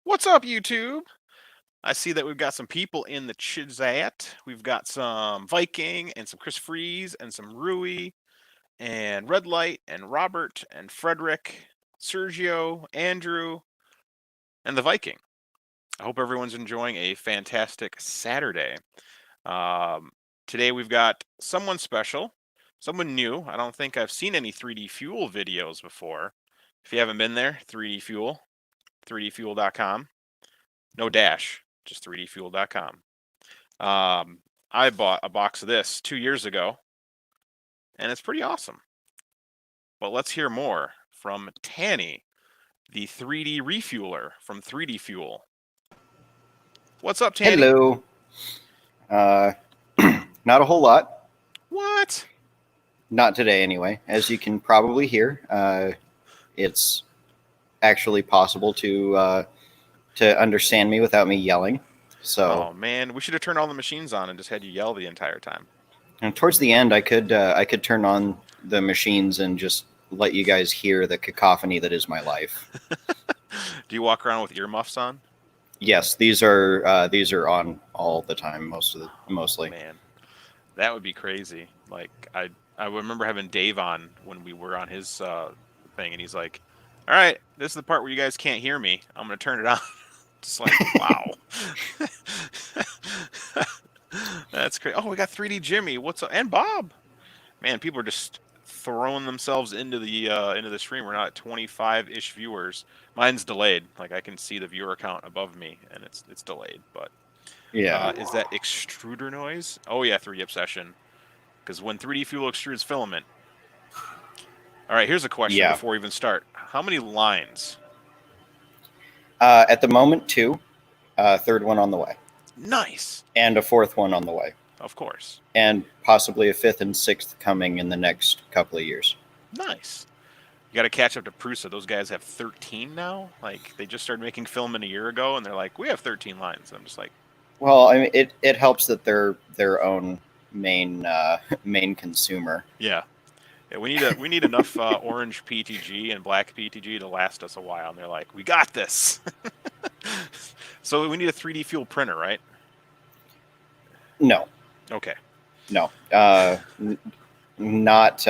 What's up, YouTube? I see that we've got some people in the chat. We've got some Viking and some Chris Freeze and some Rui and Red Light and Robert and Frederick, Sergio, Andrew, and the Viking. I hope everyone's enjoying a fantastic Saturday. Um, Today we've got someone special, someone new. I don't think I've seen any 3D Fuel videos before. If you haven't been there, 3D Fuel, 3dfuel.com. No dash, just 3dfuel.com. I bought a box of this 2 years ago, and it's pretty awesome. But let's hear more from Tanny, the 3D refueler from 3D Fuel. What's up, Tanny? Hello. Not a whole lot. What? Not today, anyway. As you can probably hear, it's actually possible to understand me without me yelling. So, Oh man, we should have turned all the machines on and just had you yell the entire time. and towards the end, I could turn on the machines and just let you guys hear the cacophony that is my life. Do you walk around with earmuffs on? Yes, these are on all the time, mostly. Man, that would be crazy. Like I remember having Dave on when we were on his thing, and he's like, "All right, this is the part where you guys can't hear me. I'm gonna turn it on." Just like, wow. That's great. Oh, we got 3D Jimmy. What's up? And Bob. Man, people are just throwing themselves into the stream. We're not at 25-ish viewers. Mine's delayed. Like I can see the viewer count above me, and it's delayed. But Yeah. is that extruder noise? Oh yeah, 3D Obsession. Because when 3D Fuel extrudes filament. All right, here's a question before we even start. How many lines? At the moment, two. Third one on the way. Nice. And a fourth one on the way. Of course. And possibly a fifth and sixth coming in the next couple of years. Nice. You got to catch up to Prusa. Those guys have 13 now. Like they just started making filament a year ago, and they're like, we have 13 lines. I'm just like, well, I mean, it helps that they're their own main consumer. yeah. We need enough orange PTG and black PTG to last us a while. And they're like, we got this. So we need a 3D Fuel printer, right? No. Okay. No. Not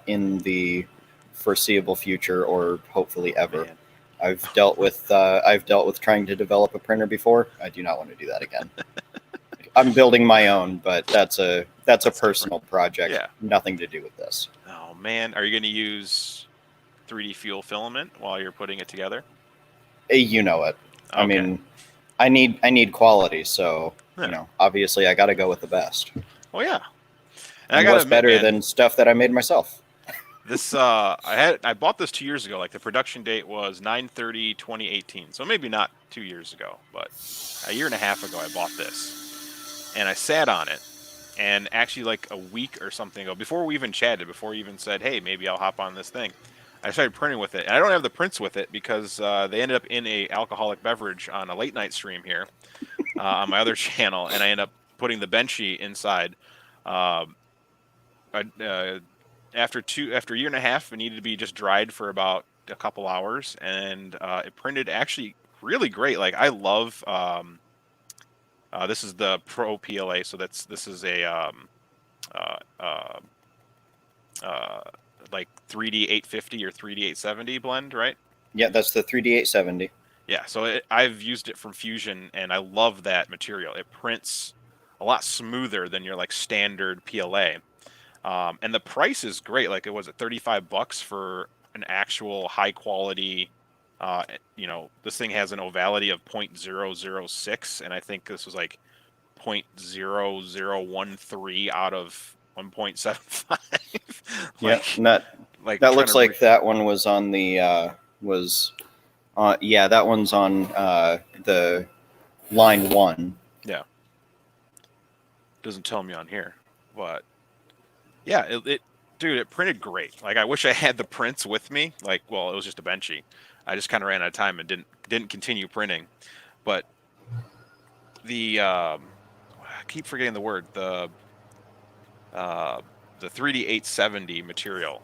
in the foreseeable future, or hopefully ever. Man. I've dealt with trying to develop a printer before. I do not want to do that again. I'm building my own, but that's a personal project. Yeah. Nothing to do with this. Oh man, are you going to use 3D Fuel filament while you're putting it together? You know it. Okay. I mean, I need quality, so obviously I got to go with the best. Well, yeah. And what's better than stuff that I made myself? This I bought this 2 years ago. Like the production date was 9/30/2018, so maybe not 2 years ago, but a year and a half ago I bought this, and I sat on it. And actually, like a week or something ago, before we even chatted, before we even said, "Hey, maybe I'll hop on this thing," I started printing with it. And I don't have the prints with it because they ended up in a alcoholic beverage on a late night stream here on my other channel, and I ended up putting the benchy inside. After a year and a half, it needed to be just dried for about a couple hours, and it printed actually really great. Like I love. This is the Pro PLA, so this is a like 3D 850 or 3D 870 blend, right? Yeah, that's the 3D 870. Yeah, so I've used it from Fusion, and I love that material. It prints a lot smoother than your like standard PLA, and the price is great. Like it was at $35 for an actual high quality. This thing has an ovality of 0.006, and I think this was like 0.0013 out of 1.75. Yeah, that looks like that one was on the that one's on the line 1. Yeah, doesn't tell me on here, but yeah, dude, it printed great. Like I wish I had the prints with me. Like, well, it was just a benchy. I just kind of ran out of time and didn't continue printing. But I keep forgetting the word, the 3D 870 material.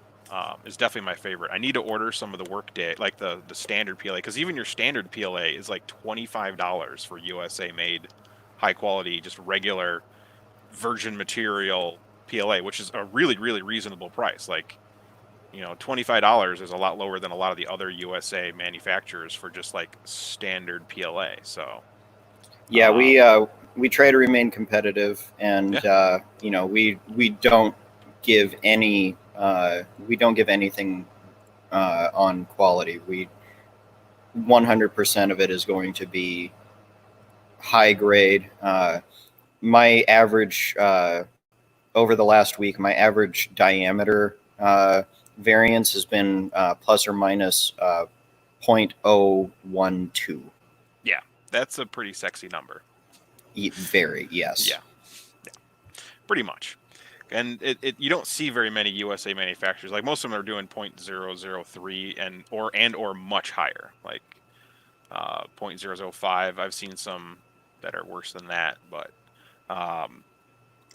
is definitely my favorite. I need to order some of the Workday, like the standard PLA, because even your standard PLA is like $25 for USA made, high quality, just regular virgin material PLA, which is a really, really reasonable price. Like, $25 is a lot lower than a lot of the other USA manufacturers for just like standard PLA. So, Yeah, we try to remain competitive, and yeah, we don't give anything on quality. We 100% of it is going to be high grade. My average over the last week, my average diameter variance has been plus or minus 0.012. yeah, that's a pretty sexy number. Very, yes. Yeah, yeah, pretty much. And you don't see very many USA manufacturers. Like most of them are doing 0.003 and or much higher, like 0.005. I've seen some that are worse than that, but um,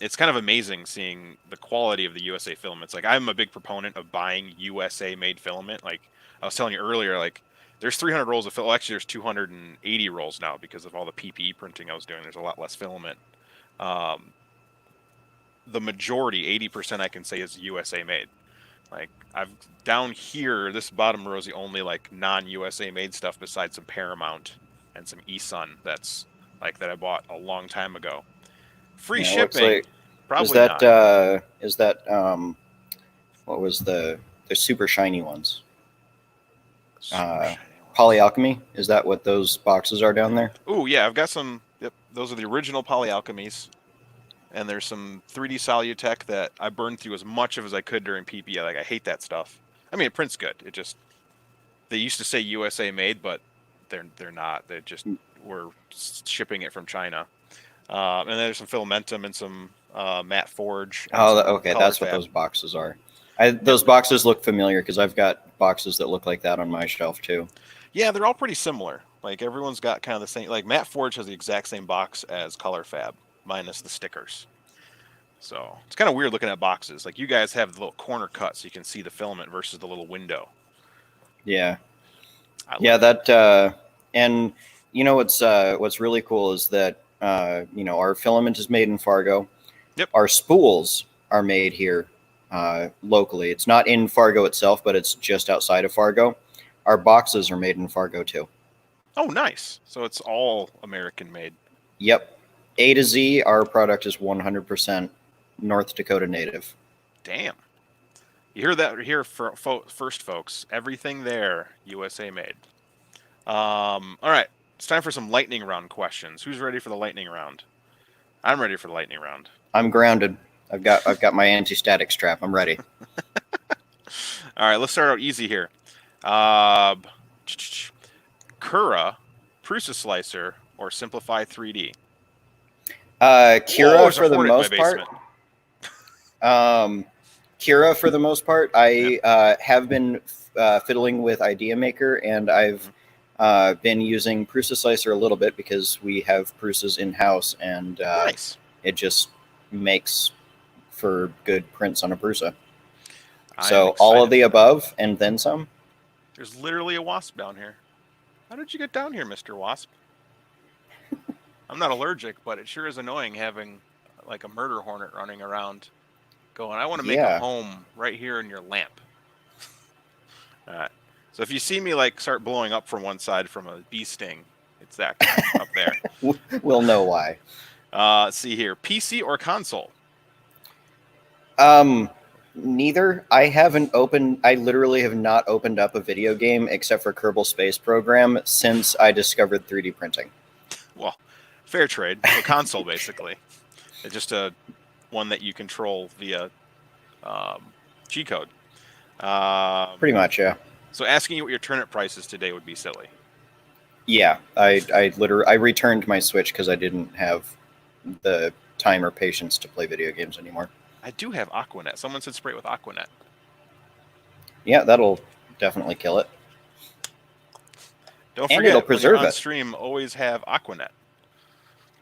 it's kind of amazing seeing the quality of the USA filaments. Like I'm a big proponent of buying USA made filament. Like I was telling you earlier, like there's 300 rolls of filament. Actually, there's 280 rolls now because of all the PPE printing I was doing. There's a lot less filament. Um, the majority, 80%, I can say is USA made. Like I've down here, this bottom row is the only like non-USA made stuff besides some Paramount and some eSun that's like that I bought a long time ago. Free Yeah, it looks shipping, like probably not. is that what was the super shiny ones? Super Uh, shiny ones. Polyalchemy, is that what those boxes are down there? Oh yeah, I've got some. Yep, those are the original Polyalchemies, and there's some 3D Solutech that I burned through as much of as I could during PPA. Like I hate that stuff. I mean, it prints good. It just they used to say USA made, but they're not. They just were shipping it from China. And then there's some Filamentum and some matte forge and Oh, some okay, color that's what fab. those boxes are. Yep. Those boxes look familiar because I've got boxes that look like that on my shelf too. Yeah, they're all pretty similar. Like everyone's got kind of the same. Like Matte Forge has the exact same box as Color Fab, minus the stickers. So it's kind of weird looking at boxes. Like you guys have the little corner cut so you can see the filament versus the little window. Yeah, I yeah. like that. And what's really cool is that our filament is made in Fargo. Yep. Our spools are made here locally. It's not in Fargo itself, but it's just outside of Fargo. Our boxes are made in Fargo too. Oh, nice. So it's all American made. Yep. A to Z, our product is 100% North Dakota native. Damn. You hear that here first, folks. Everything there, USA made. All right. It's time for some lightning round questions. Who's ready for the lightning round? I'm ready for the lightning round. I'm grounded. I've got my anti-static strap. I'm ready. All right, let's start out easy here. Uh, Cura, Prusa Slicer, or Simplify 3D? Kira Whoa, there's a for the horde in my most part. basement. Kira for the most part. I have been fiddling with Idea Maker, and I've been using Prusa Slicer a little bit because we have Prusas in house, and Nice. it just makes for good prints on a Prusa. I am So all of excited the for that. above and then some. There's literally a wasp down here. How did you get down here, Mr. Wasp? I'm not allergic, but it sure is annoying having like a murder hornet running around going, I want to make a Yeah. home right here in your lamp. All right. So if you see me like start blowing up from one side from a bee sting, it's that guy up there. We'll know why. Let's see here. PC or console? Neither. I literally have not opened up a video game except for Kerbal Space Program since I discovered 3D printing. Well, fair trade. So console basically. It's just a one that you control via G code. Pretty much, yeah. So asking you what your turnip price is today would be silly. Yeah, I returned my Switch because I didn't have the time or patience to play video games anymore. I do have Aquanet. Someone said spray it with Aquanet. Yeah, that'll definitely kill it. Don't And it'll forget, when you're preserve on it. stream, always have Aquanet.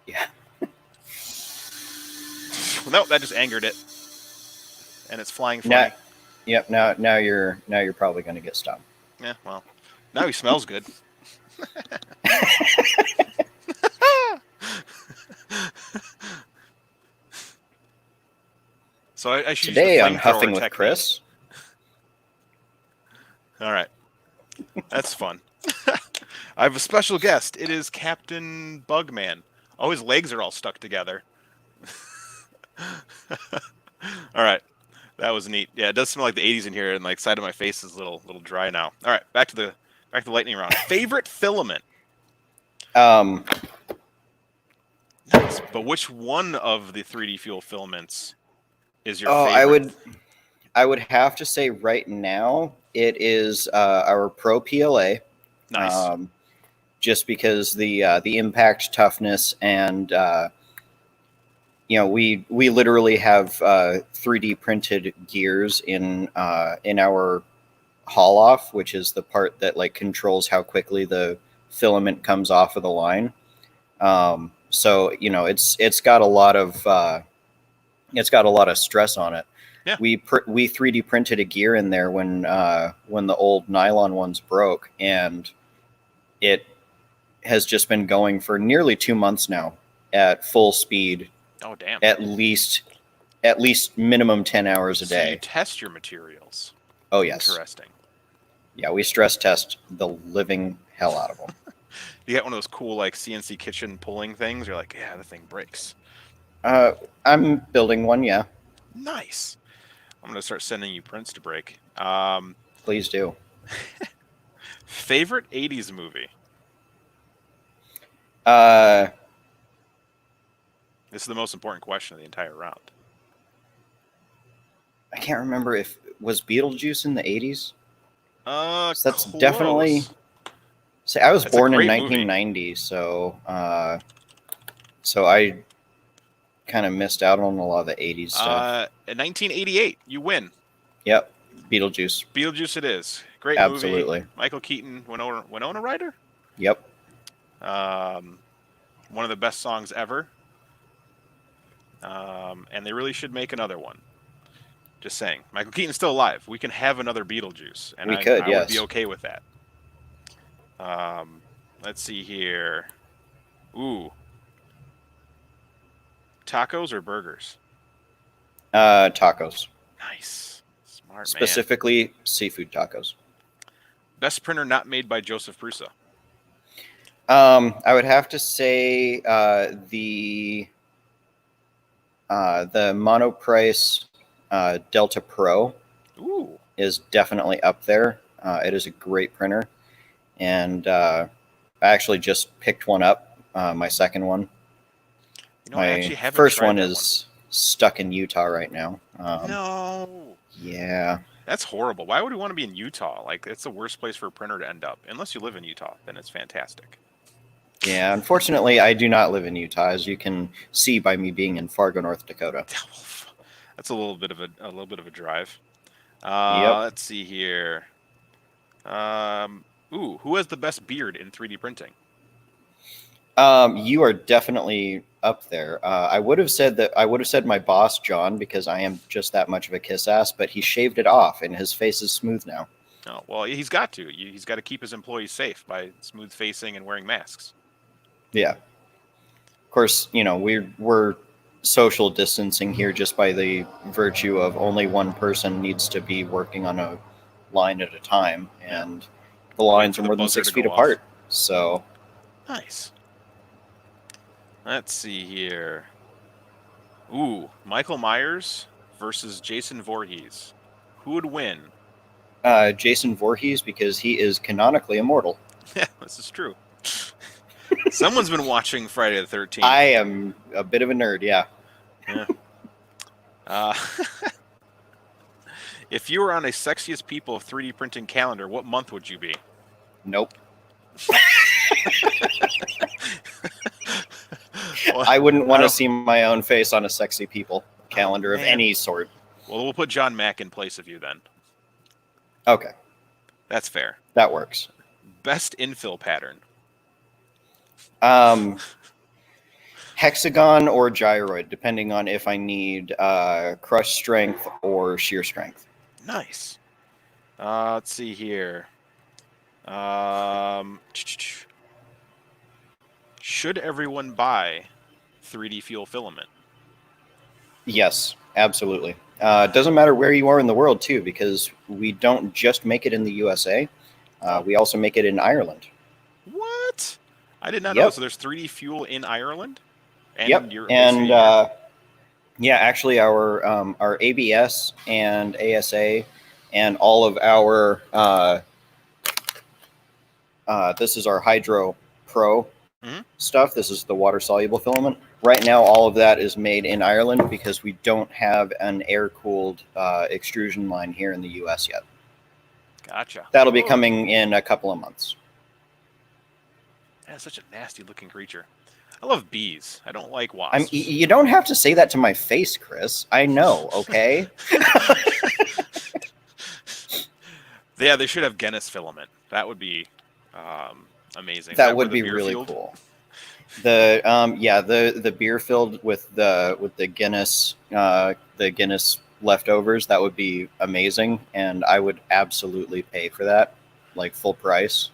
Yeah. Nope, that just angered it. And it's flying funny. Yep. Now you're probably going to get stopped. Yeah, well, now he smells good. So I should use the Today on flamethrower Huffing with technique. Chris. All right, that's fun. I have a special guest. It is Captain Bugman. Oh, his legs are all stuck together. All right, that was neat. Yeah, it does smell like the '80s in here, and like side of my face is a little little dry now. All right, back to the lightning round. Favorite filament? Um, Nice. But which one of the 3D fuel filaments is your oh, favorite? I would have to say right now it is our Pro PLA. Nice. Just because the impact toughness and we literally have 3D printed gears in our haul off, which is the part that like controls how quickly the filament comes off of the line. So it's got a lot of stress on it. Yeah. We 3D printed a gear in there when the old nylon ones broke, and it has just been going for nearly 2 months now at full speed. Oh, damn. At least minimum 10 hours a So day. you test your materials. Oh, yes. Interesting. Yeah, we stress test the living hell out of them. You get one of those cool like CNC kitchen pulling things. You're like, yeah, the thing breaks. I'm building one, yeah. Nice. I'm gonna start sending you prints to break. Please do. Favorite '80s movie? This is the most important question of the entire round. I can't remember if was Beetlejuice in the 80s. So that's definitely. See, I was born in 1990, movie. so I kind of missed out on a lot of the 80s stuff. In 1988, you win. Yep, Beetlejuice. Beetlejuice it is. Great Absolutely. movie. Michael Keaton, Winona Ryder? Yep. One of the best songs ever. And they really should make another one. Just saying. Michael Keaton's still alive. We can have another Beetlejuice. And I would be okay with that. Let's see here. Ooh. Tacos or burgers? Tacos. Nice. Smart Specifically, seafood tacos. Best printer not made by Joseph Prusa? I would have to say the Monoprice Delta Pro is definitely up there. It is a great printer, and I actually just picked one up, my second one. My first one is stuck in Utah right now. No. Yeah. That's horrible. Why would we want to be in Utah? Like, it's the worst place for a printer to end up. Unless you live in Utah, then it's fantastic. Yeah, unfortunately, I do not live in Utah, as you can see by me being in Fargo, North Dakota. That's a little bit of a drive. Yep. Let's see here. Who has the best beard in 3D printing? You are definitely up there. I would have said my boss, John, because I am just that much of a kiss ass, but he shaved it off and his face is smooth now. Oh, well, he's got to. He's got to keep his employees safe by smooth facing and wearing masks. Yeah. Of course, we're social distancing here just by the virtue of only one person needs to be working on a line at a time, and the lines are more than 6 feet apart. So nice. Let's see here. Ooh, Michael Myers versus Jason Voorhees. Who would win? Jason Voorhees, because he is canonically immortal. Yeah, this is true. Someone's been watching Friday the 13th. I am a bit of a nerd, yeah. If you were on a Sexiest People of 3D Printing calendar, what month would you be? Nope. Well, I wouldn't want to see my own face on a Sexy People calendar of any sort. Well, we'll put John Mack in place of you then. Okay. That's fair. That works. Best infill pattern? Hexagon or gyroid, depending on if I need crush strength or shear strength. Nice. Let's see here. Should everyone buy 3D Fuel Filament? Yes, absolutely. It doesn't matter where you are in the world, too, because we don't just make it in the USA. We also make it in Ireland. What? I did not know. Yep. So there's 3D Fuel in Ireland, and Yep. you're basically And here. yeah, actually, our ABS and ASA and all of our this is our Hydro Pro Mhm. stuff. This is the water soluble filament. Right now, all of that is made in Ireland because we don't have an air cooled extrusion line here in the US yet. Gotcha. That'll be Oh, coming in a couple of months. that's such a nasty looking creature. I love bees. I don't like I'm. wasps. You don't have to say that to my face, Chris. I know. Okay. Yeah, they should have Guinness filament. That would be amazing. Is That that where would the be beer really fueled? cool. The beer filled with the Guinness leftovers, that would be amazing, and I would absolutely pay for that, like full price.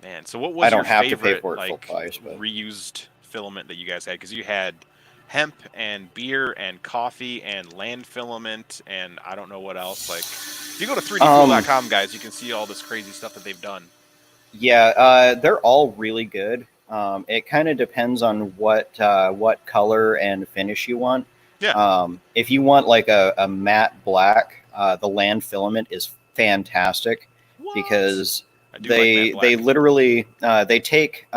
Man, so what I was your don't have to pay favorite for it full like price, but reused filament that you guys had? Because you had hemp and beer and coffee and land filament and I don't know what else. Like, if you go to 3dfuel.com, guys, you can see all this crazy stuff that they've done. yeah, they're all really good. It kind of depends on what color and finish you want. Yeah. If you want like a matte black, the land filament is fantastic What? because I do like matte they black. literally they take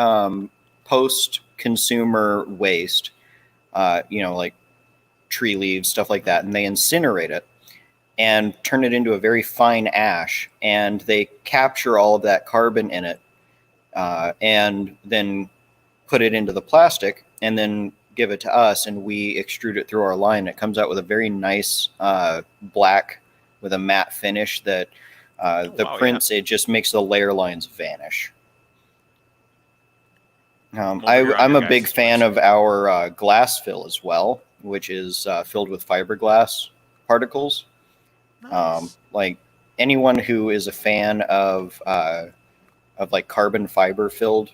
post consumer waste, like tree leaves, stuff like that, and they incinerate it and turn it into a very fine ash, and they capture all of that carbon in it, and then put it into the plastic, and then give it to us, and we extrude it through our line. It comes out with a very nice black with a matte finish that the Wow, prints, it just makes the layer lines vanish. I'm over here on I'm your a big guys' fan website. of our glass fill as well, which is filled with fiberglass particles. Nice. Like anyone who is a fan of like carbon fiber filled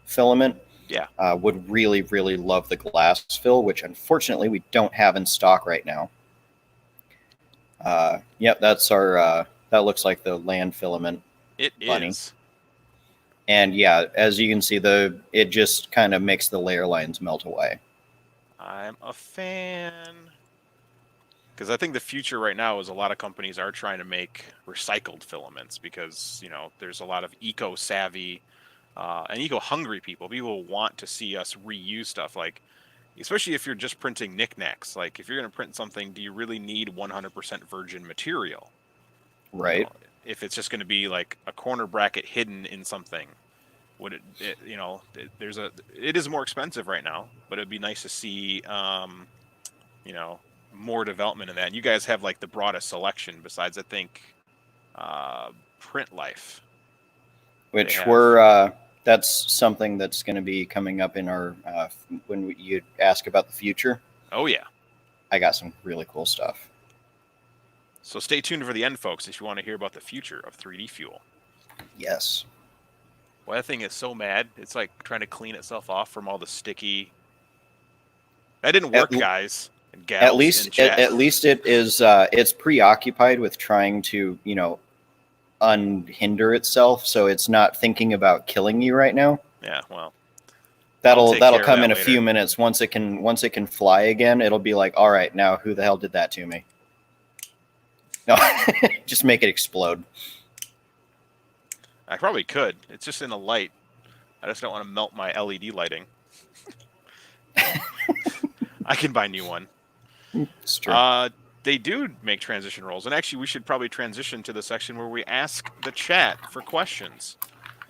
filament Yeah. would really, really love the glass fill, which unfortunately we don't have in stock right now. Yep, that's our. That looks like the land filament It bunny. is. And yeah, as you can see, it just kind of makes the layer lines melt away. I'm a fan. Because I think the future right now is a lot of companies are trying to make recycled filaments because, there's a lot of eco-savvy and eco-hungry people. People want to see us reuse stuff, like, especially if you're just printing knickknacks. Like, if you're going to print something, do you really need 100% virgin material? Right. If it's just going to be like a corner bracket hidden in something, would it is more expensive right now, but it'd be nice to see, you know, more development in that. And you guys have like the broadest selection besides, I think, Print Life. Which that's something that's going to be coming up in our when you ask about the future. Oh yeah. I got some really cool stuff. So stay tuned for the end, folks, if you want to hear about the future of 3D Fuel. Yes. Well, that thing is so mad. It's like trying to clean itself off from all the sticky. That didn't work, guys and gals in chat. At least it is. It's preoccupied with trying to unhinder itself, so it's not thinking about killing you right now. Yeah, well, That'll come in a later. few minutes. Once it can fly again, it'll be like, all right, now who the hell did that to me? No, just make it explode. I probably could. It's just in the light. I just don't want to melt my LED lighting. I can buy a new one. It's true. They do make transition rolls, and actually, we should probably transition to the section where we ask the chat for questions.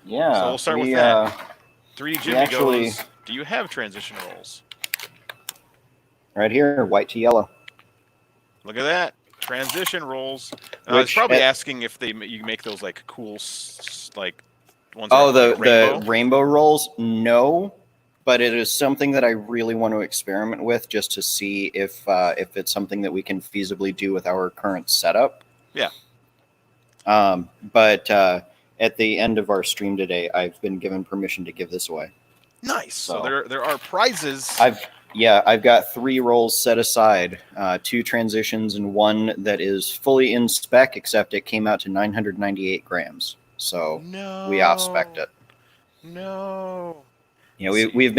Yeah. So we'll start with that. 3D Jimmy goes, do you have transition rolls? Right here, white to yellow. Look at that. Transition rolls. It's probably asking if you make those like cool, like ones. Oh, the rainbow rolls? No, but it is something that I really want to experiment with, just to see if it's something that we can feasibly do with our current setup. Yeah. But at the end of our stream today, I've been given permission to give this away. Nice. So So there are prizes. I've got 3 rolls set aside, 2 transitions and 1 that is fully in spec, except it came out to 998 grams. So we off spec'd it. No. You know, we've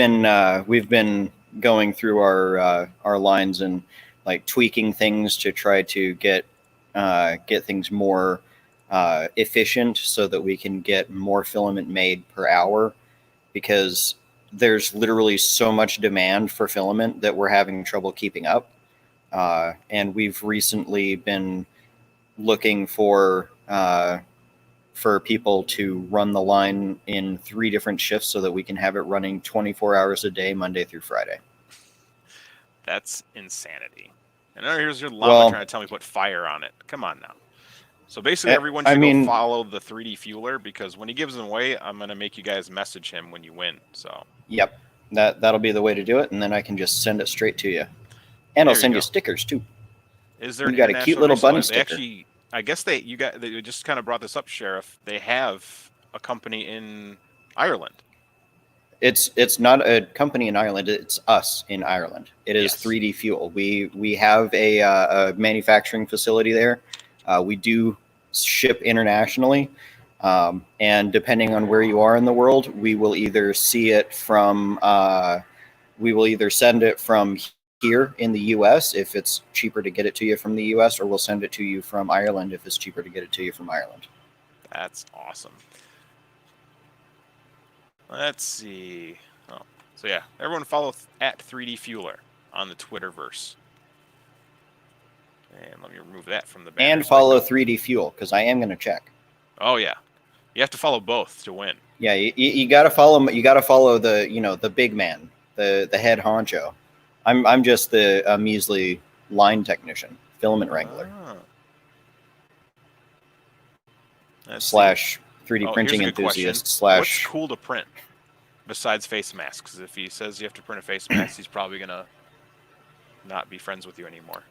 been going through our lines and like tweaking things to try to get things more efficient so that we can get more filament made per hour, because there's literally so much demand for filament that we're having trouble keeping up. And we've recently been looking for people to run the line in 3 different shifts so that we can have it running 24 hours a day, Monday through Friday. That's insanity. And now here's your llama Well, trying to tell me to put fire on it. Come on now. So basically, everyone should go follow the 3D Fueler, because when he gives them away, I'm going to make you guys message him when you win. So. Yep. That'll be the way to do it, and then I can just send it straight to you. And I'll send you stickers too. Is there you got a cute little bunny sticker? Actually, I guess they just kind of brought this up, Sheriff. They have a company in Ireland. It's not a company in Ireland. It's us in Ireland. It is 3D Fuel. We have a manufacturing facility there. We do ship internationally, and depending on where you are in the world, we will either send it from here in the U.S. if it's cheaper to get it to you from the U.S., or we'll send it to you from Ireland if it's cheaper to get it to you from Ireland. That's awesome. Let's see. Oh, so yeah, everyone follow at 3D Fueler on the Twitterverse. And let me remove that from the banner. And follow 3D Fuel, because I am going to check. Oh yeah, you have to follow both to win. Yeah, you got to follow. You got to follow the big man, the head honcho. I'm just the measly line technician, filament wrangler, slash 3D printing enthusiast slash. What's cool to print besides face masks? Because if he says you have to print a face mask, he's probably gonna not be friends with you anymore.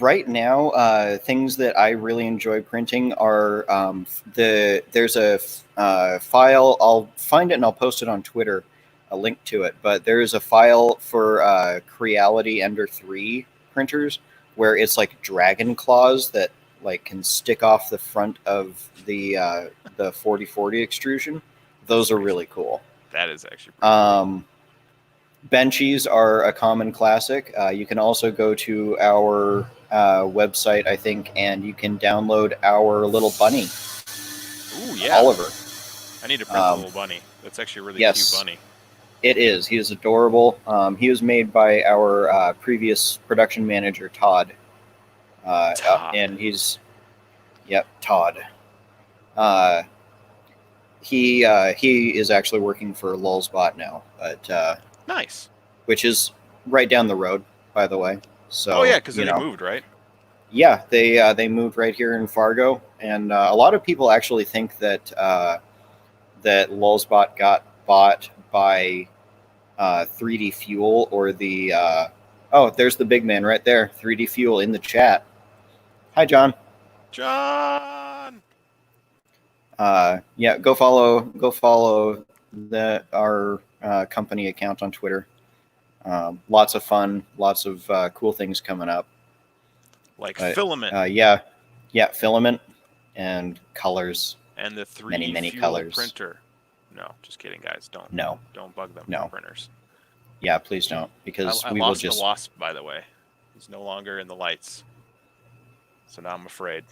Right now, things that I really enjoy printing are there's a file. I'll find it and I'll post it on Twitter, a link to it. But there's a file for Creality Ender 3 printers where it's like dragon claws that like can stick off the front of the 4040 extrusion. Those are really cool. That is actually pretty cool. Benchies are a common classic. You can also go to our website, I think, and you can download our little bunny. Ooh, yeah. Oliver. I need to print the little bunny. That's actually a really cute bunny. It is. He is adorable. He was made by our previous production manager, Todd. And he's... Yep, Todd. He is actually working for Lulzbot now, but... Nice. Which is right down the road, by the way. So, because they moved, right? Yeah, they moved right here in Fargo, and a lot of people actually think that that Lulzbot got bought by 3D Fuel or the there's the big man right there, 3D Fuel in the chat. Hi, John. John. Go follow our company account on Twitter. Lots of fun, lots of cool things coming up. Like Filament. Filament and colors. And the 3D many Fuel colors. Printer. No, just kidding, guys. Don't bug them. No Printers. Yeah, please don't, because I lost the wasp, by the way. He's no longer in the lights. So now I'm afraid.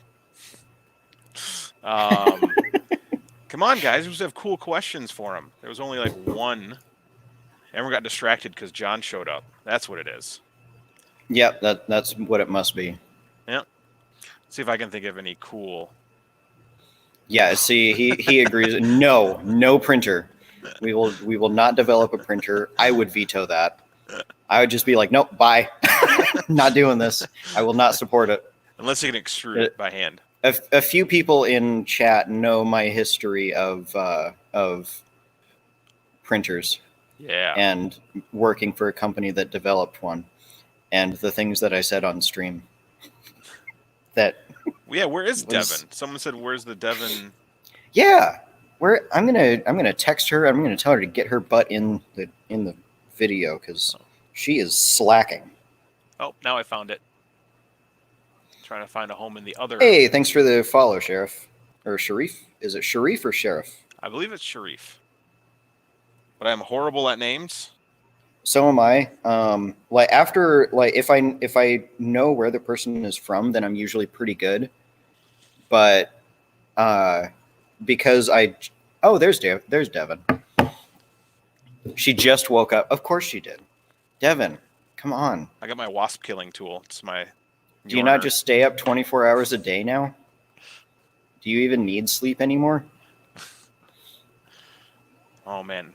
Come on, guys. We just have cool questions for him. There was only like one. Everyone got distracted because John showed up. That's what it is. Yep, that's what it must be. Yep. See if I can think of any cool. Yeah, see, he agrees. No printer. We will not develop a printer. I would veto that. I would just be like, nope, bye. Not doing this. I will not support it. Unless you can extrude it by hand. A few people in chat know my history of printers. Yeah. And working for a company that developed one, and the things that I said on stream. that Yeah, where is was. Devin? Someone said, "Where's the Devin?" Yeah, where I'm gonna text her. I'm gonna tell her to get her butt in the video because she is slacking. Oh, now I found it. Trying to find a home in the other. Hey, thanks for the follow, Sheriff or Sharif. Is it Sharif or Sheriff? I believe it's Sharif, but I'm horrible at names. So am I. Like after like if I know where the person is from, then I'm usually pretty good. But uh, because I oh there's Devin. She just woke up. Of course she did. Devin, come on. I got my wasp killing tool. It's my Do you not Mjolnir. just stay up 24 hours a day now? Do you even need sleep anymore? Oh man.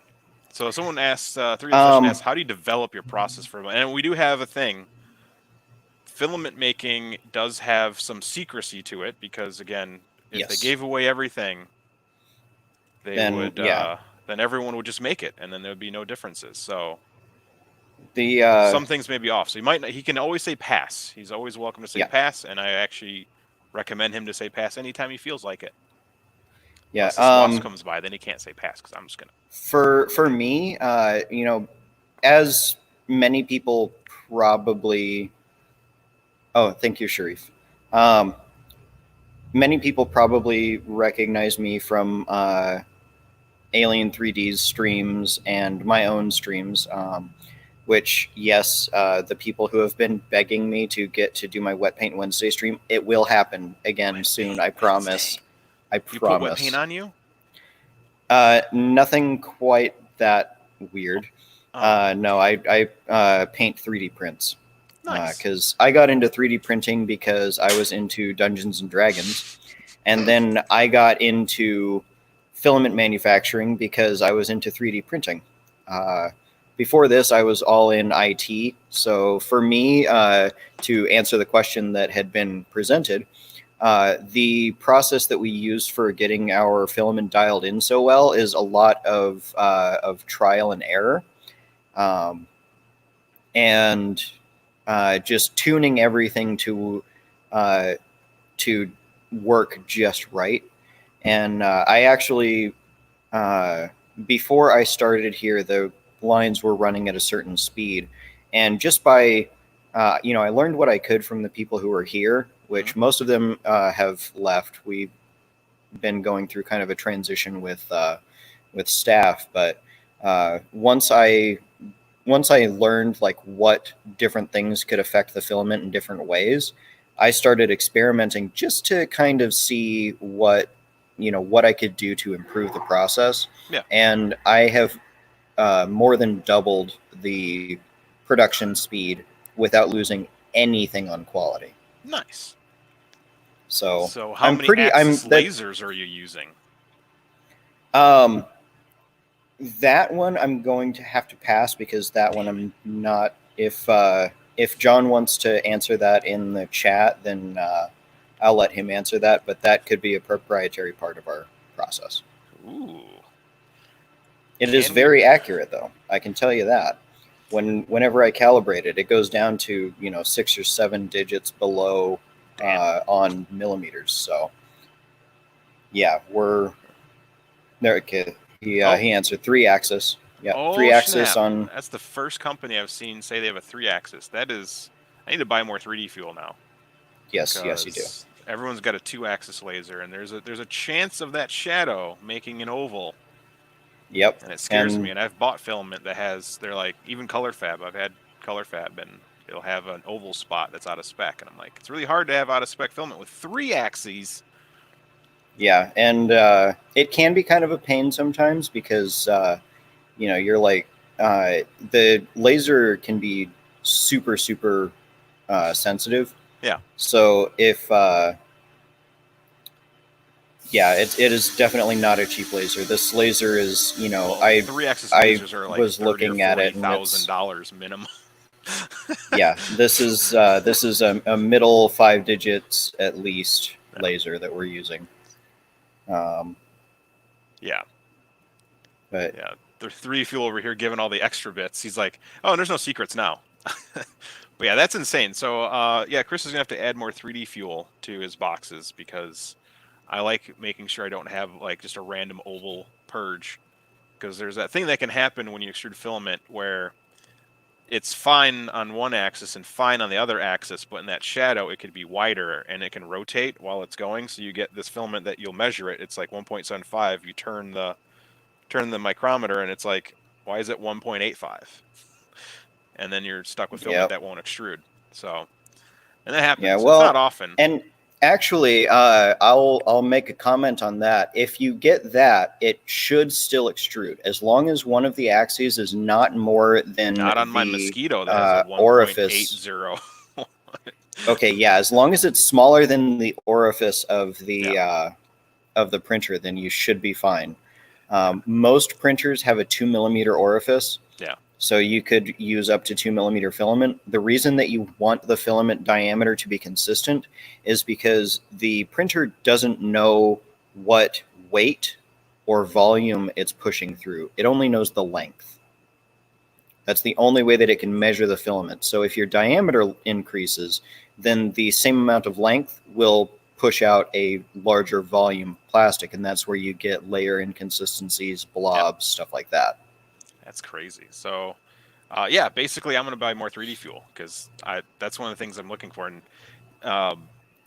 So someone asked, three of the session asked, how do you develop your process for? And we do have a thing. Filament making does have some secrecy to it because, again, if they Yes. gave away everything, they Then, would yeah. then everyone would just make it, and then there would be no differences. So The some things may be off. So he can always say pass. He's always welcome to say Yeah. pass, and I actually recommend him to say pass anytime he feels like it. Yeah. Unless this wasp comes by, then he can't say pass because I'm just gonna. For me, you know, as many people probably. Oh, thank you, Sharif. Many people probably recognize me from Alien 3D's streams and my own streams. Which, yes, the people who have been begging me to get to do my Wet Paint Wednesday stream, it will happen again soon. I promise. I promise. You put wet paint on you? Nothing quite that weird. No, I paint 3D prints. Nice. Because I got into 3D printing because I was into Dungeons and Dragons, and then I got into filament manufacturing because I was into 3D printing. Before this, I was all in IT. So for me, to answer the question that had been presented, the process that we use for getting our filament dialed in so well is a lot of trial and error, and just tuning everything to work just right. And I actually, before I started here, the lines were running at a certain speed, and just by I learned what I could from the people who were here, which most of them have left. We've been going through kind of a transition with staff, but once I learned like what different things could affect the filament in different ways, I started experimenting just to kind of see what I could do to improve the process. Yeah. And I have more than doubled the production speed without losing anything on quality. Nice. So how I'm many pretty. lasers are you using? That one I'm going to have to pass because that one I'm not. If John wants to answer that in the chat, then I'll let him answer that. But that could be a proprietary part of our process. Ooh. It is very accurate, though. I can tell you that. Whenever I calibrate it, it goes down to 6 or 7 digits below on millimeters. So yeah, we're there. Okay. He answered 3-axis. Yeah, 3-axis on. That's the first company I've seen say they have a 3-axis. That is, I need to buy more 3D fuel now. Yes, you do. Everyone's got a 2-axis laser, and there's a chance of that shadow making an oval. Yep. And it scares me. And I've bought filament that they're like, even color fab. I've had color fab, and it'll have an oval spot that's out of spec. And I'm like, it's really hard to have out of spec filament with 3 axes. Yeah, and it can be kind of a pain sometimes because you're like the laser can be super sensitive. Yeah. So if it is definitely not a cheap laser. This laser is 3-axis lasers are like was looking at it, $30,000 minimum. Yeah, this is a middle 5 digits at least laser that we're using. Yeah. But yeah, there's 3 fuel over here giving all the extra bits. He's like, oh, there's no secrets now. But yeah, that's insane. So yeah, Chris is gonna have to add more 3D fuel to his boxes because I like making sure I don't have like just a random oval purge, because there's that thing that can happen when you extrude filament where it's fine on one axis and fine on the other axis, but in that shadow it could be wider and it can rotate while it's going. So you get this filament that you'll measure it. It's like 1.75. You turn the micrometer and it's like, why is it 1.85? And then you're stuck with filament Yep. that won't extrude. So, and that Yeah. happens. It's not Well, often. and actually, I'll make a comment on that. If you get that, it should still extrude as long as one of the axes is not more than Not on my the Mosquito that has a orifice. 1.80. Okay, yeah, as long as it's smaller than the orifice Yeah. of the printer, then you should be fine. Yeah. Most printers have a 2 millimeter orifice. Yeah. So you could use up to 2 millimeter filament. The reason that you want the filament diameter to be consistent is because the printer doesn't know what weight or volume it's pushing through. It only knows the length. That's the only way that it can measure the filament. So if your diameter increases, then the same amount of length will push out a larger volume of plastic, and that's where you get layer inconsistencies, blobs, stuff like that. That's crazy. So, yeah, basically, I'm going to buy more 3D fuel because that's one of the things I'm looking for. And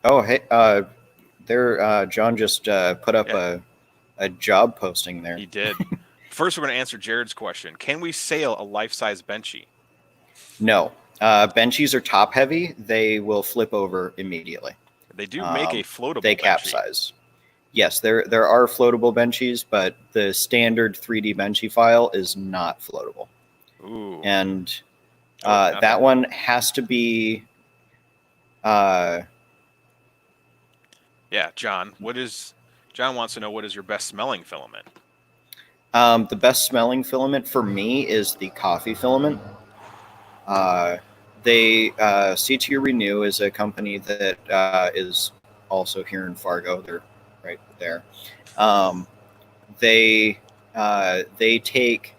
Oh, hey, John just put up yeah, a job posting there. he did. First, we're going to answer Jared's question: can we sail a life-size benchy? No, benchies are top heavy. They will flip over immediately. They do make a floatable They benchy. capsize. Yes, there are floatable benchies, but the standard 3D benchy file is not floatable. Ooh. And Oh, that one has to be. Yeah, John. John wants to know what is your best smelling filament? The best smelling filament for me is the coffee filament. C2 Renew is a company that is also here in Fargo. They're right there. They take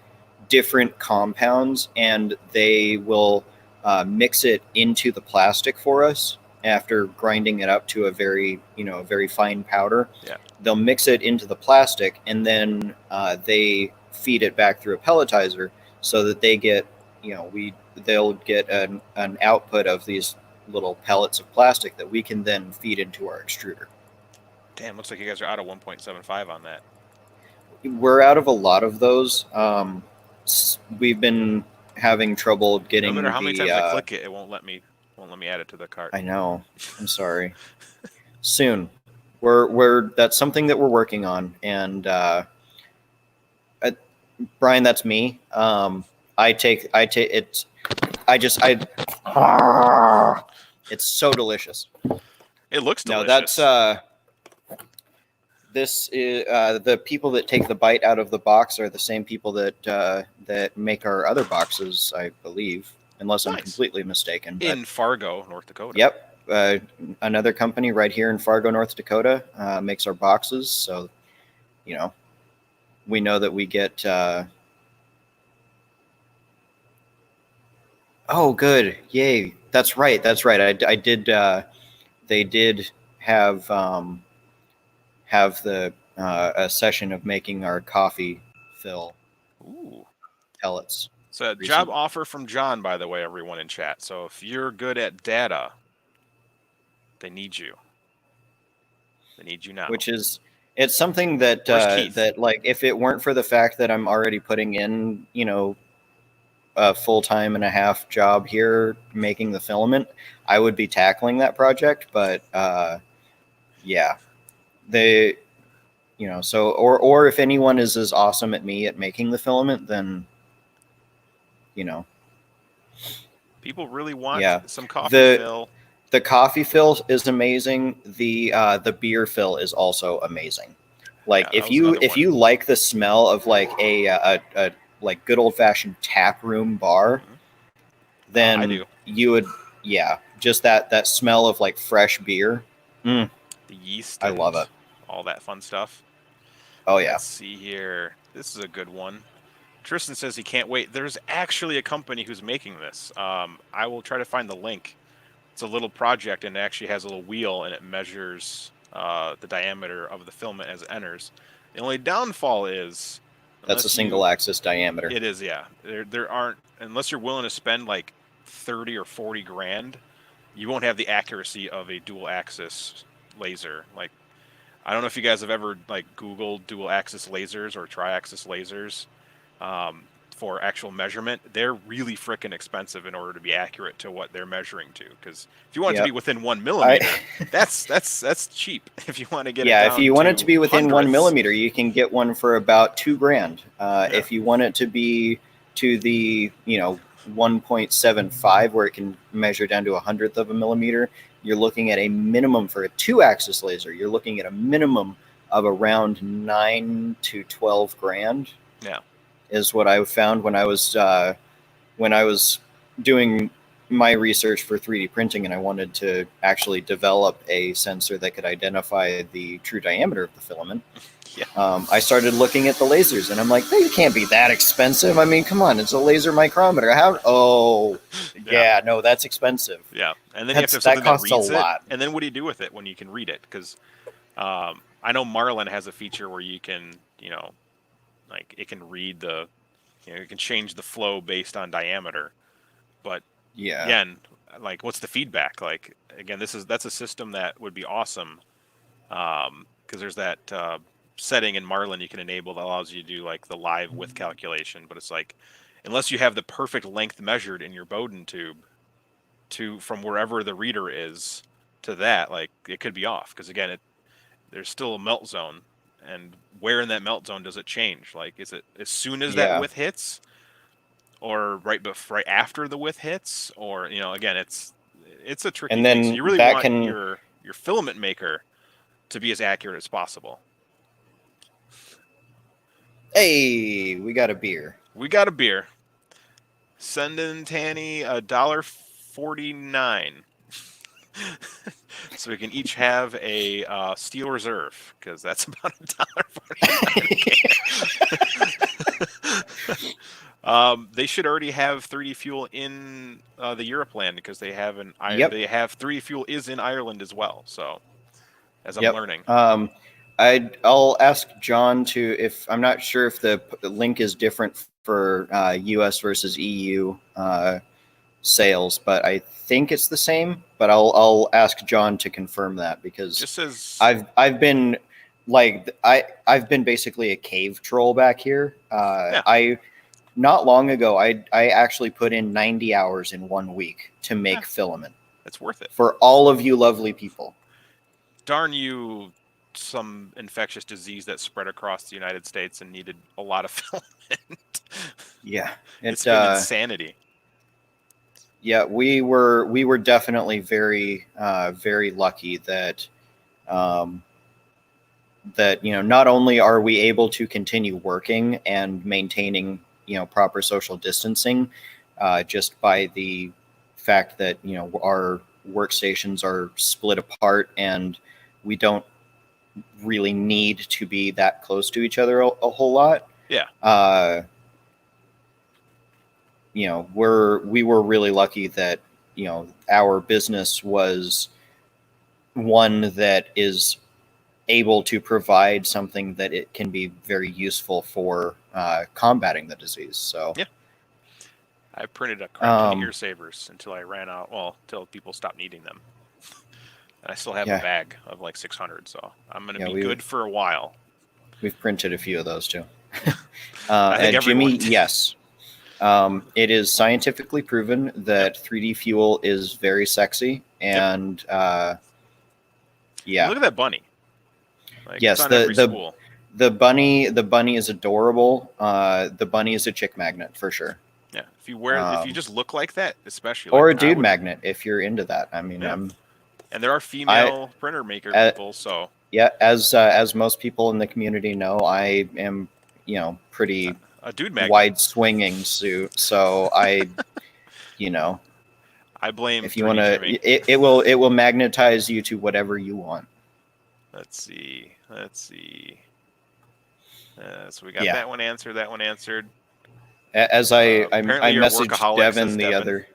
different compounds and they will mix it into the plastic for us after grinding it up to a very fine powder. Yeah. They'll mix it into the plastic and then they feed it back through a pelletizer so that they get they'll get an output of these little pellets of plastic that we can then feed into our extruder. Damn, looks like you guys are out of 1.75 on that. We're out of a lot of those. We've been having trouble getting. No matter how many times I click it, it won't let me add it to the cart. I know. I'm sorry. Soon, we're that's something that we're working on, and Brian, that's me. I take it. It's so delicious. It looks delicious. No, that's this is the people that take the bite out of the box are the same people that make our other boxes, I believe, unless I'm completely mistaken. But, in Fargo, North Dakota. Yep, another company right here in Fargo, North Dakota, makes our boxes. So, we know that we get. Oh, good! Yay! That's right. I did. They did have the a session of making our coffee fill pellets. So a job offer from John, by the way, everyone in chat. So if you're good at data, they need you. They need you now. It's something that that like if it weren't for the fact that I'm already putting in a full-time and a half job here making the filament, I would be tackling that project. But yeah, they so or if anyone is as awesome at me at making the filament, then people really want some coffee fill. The coffee fill is amazing. The beer fill is also amazing. Like if you like the smell of like a like good old fashioned tap room bar, then you would just that smell of like fresh beer. The yeast. I love it. All that fun stuff. Oh yeah. Let's see here. This is a good one. Tristan says he can't wait. There's actually a company who's making this. I will try to find the link. It's a little project and it actually has a little wheel and it measures the diameter of the filament as it enters. The only downfall is That's a unless single axis diameter. it is, yeah. There aren't, unless you're willing to spend like 30 or 40 grand, you won't have the accuracy of a dual axis laser. Like, I don't know if you guys have ever like Googled dual axis lasers or tri-axis lasers for actual measurement. They're really freaking expensive in order to be accurate to what they're measuring to. Because if you want it to be within 1 millimeter, that's cheap. If you want to get it down if you want it to be within 1 hundredths, millimeter, you can get one for about $2,000. If you want it to be to the 1.75, where it can measure down to 100th of a millimeter, you're looking at a minimum for a 2-axis laser. You're looking at a minimum of around 9 to 12 grand. Yeah, is what I found when I was doing my research for 3D printing, and I wanted to actually develop a sensor that could identify the true diameter of the filament. Yeah. I started looking at the lasers, and I'm like, they can't be that expensive. I mean, come on, it's a laser micrometer. No, that's expensive. Yeah, and then you have to have something that costs that reads a lot. it. And then what do you do with it when you can read it? Because I know Marlin has a feature where you can, like it can read the, you can change the flow based on diameter. But Yeah, again, like what's the feedback? Like again, that's a system that would be awesome. Because there's that setting in Marlin you can enable that allows you to do like the live width calculation. But it's like, unless you have the perfect length measured in your Bowden tube from wherever the reader is to that, like it could be off. Because again, there's still a melt zone. And where in that melt zone does it change? Like, is it as soon as that width hits, or right after the width hits, or again, it's a tricky thing. So you really want your filament maker to be as accurate as possible. Hey, we got a beer. Send in Tanny $1.49. So we can each have a steel reserve, because that's about $1.49. They should already have 3D Fuel in the Europland, because they have they have 3D Fuel is in Ireland as well. So as I'm learning, I'll ask John if I'm not sure if the link is different for U.S. versus EU sales, but I think it's the same. But I'll ask John to confirm that, because just as I've been I've been basically a cave troll back here. Not long ago, I actually put in 90 hours in 1 week to make filament. It's worth it for all of you lovely people. Darn you, some infectious disease that spread across the United States and needed a lot of filament. Yeah, it's been insanity. Yeah, we were definitely very very lucky that not only are we able to continue working and maintaining proper social distancing, just by the fact that our workstations are split apart and we don't really need to be that close to each other a whole lot. Yeah. We were really lucky that our business was one that is able to provide something that it can be very useful for combating the disease. So yeah, I printed a crap ton of ear savers until I ran out. Well, until people stopped needing them. And I still have a bag of like 600, so I'm going to be good for a while. We've printed a few of those too. I think Jimmy, yes. It is scientifically proven that 3D Fuel is very sexy, and look at that bunny. Like, yes, the bunny is adorable. The bunny is a chick magnet for sure. Yeah, if you just look like that, especially, or a dude magnet if you're into that. I mean, and there are female printer maker people, so yeah, as most people in the community know, I am pretty a dude magnet, wide swinging suit. So I blame if you want to, it will magnetize you to whatever you want. Let's see. So we got that one answered. As I Apparently, you're a messaged workaholic, says Devin Devin.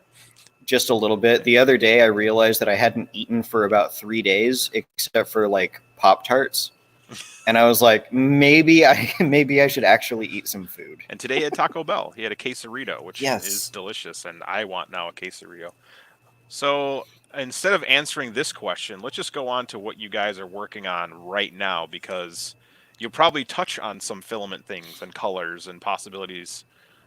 just a little bit the other day, I realized that I hadn't eaten for about 3 days, except for like Pop Tarts, and I was like, maybe I should actually eat some food. And today at Taco Bell, he had a quesarito, which is Yes. delicious, and I want now a quesarito. So instead of answering this question, let's just go on to what you guys are working on right now, because you'll probably touch on some filament things and colors and possibilities.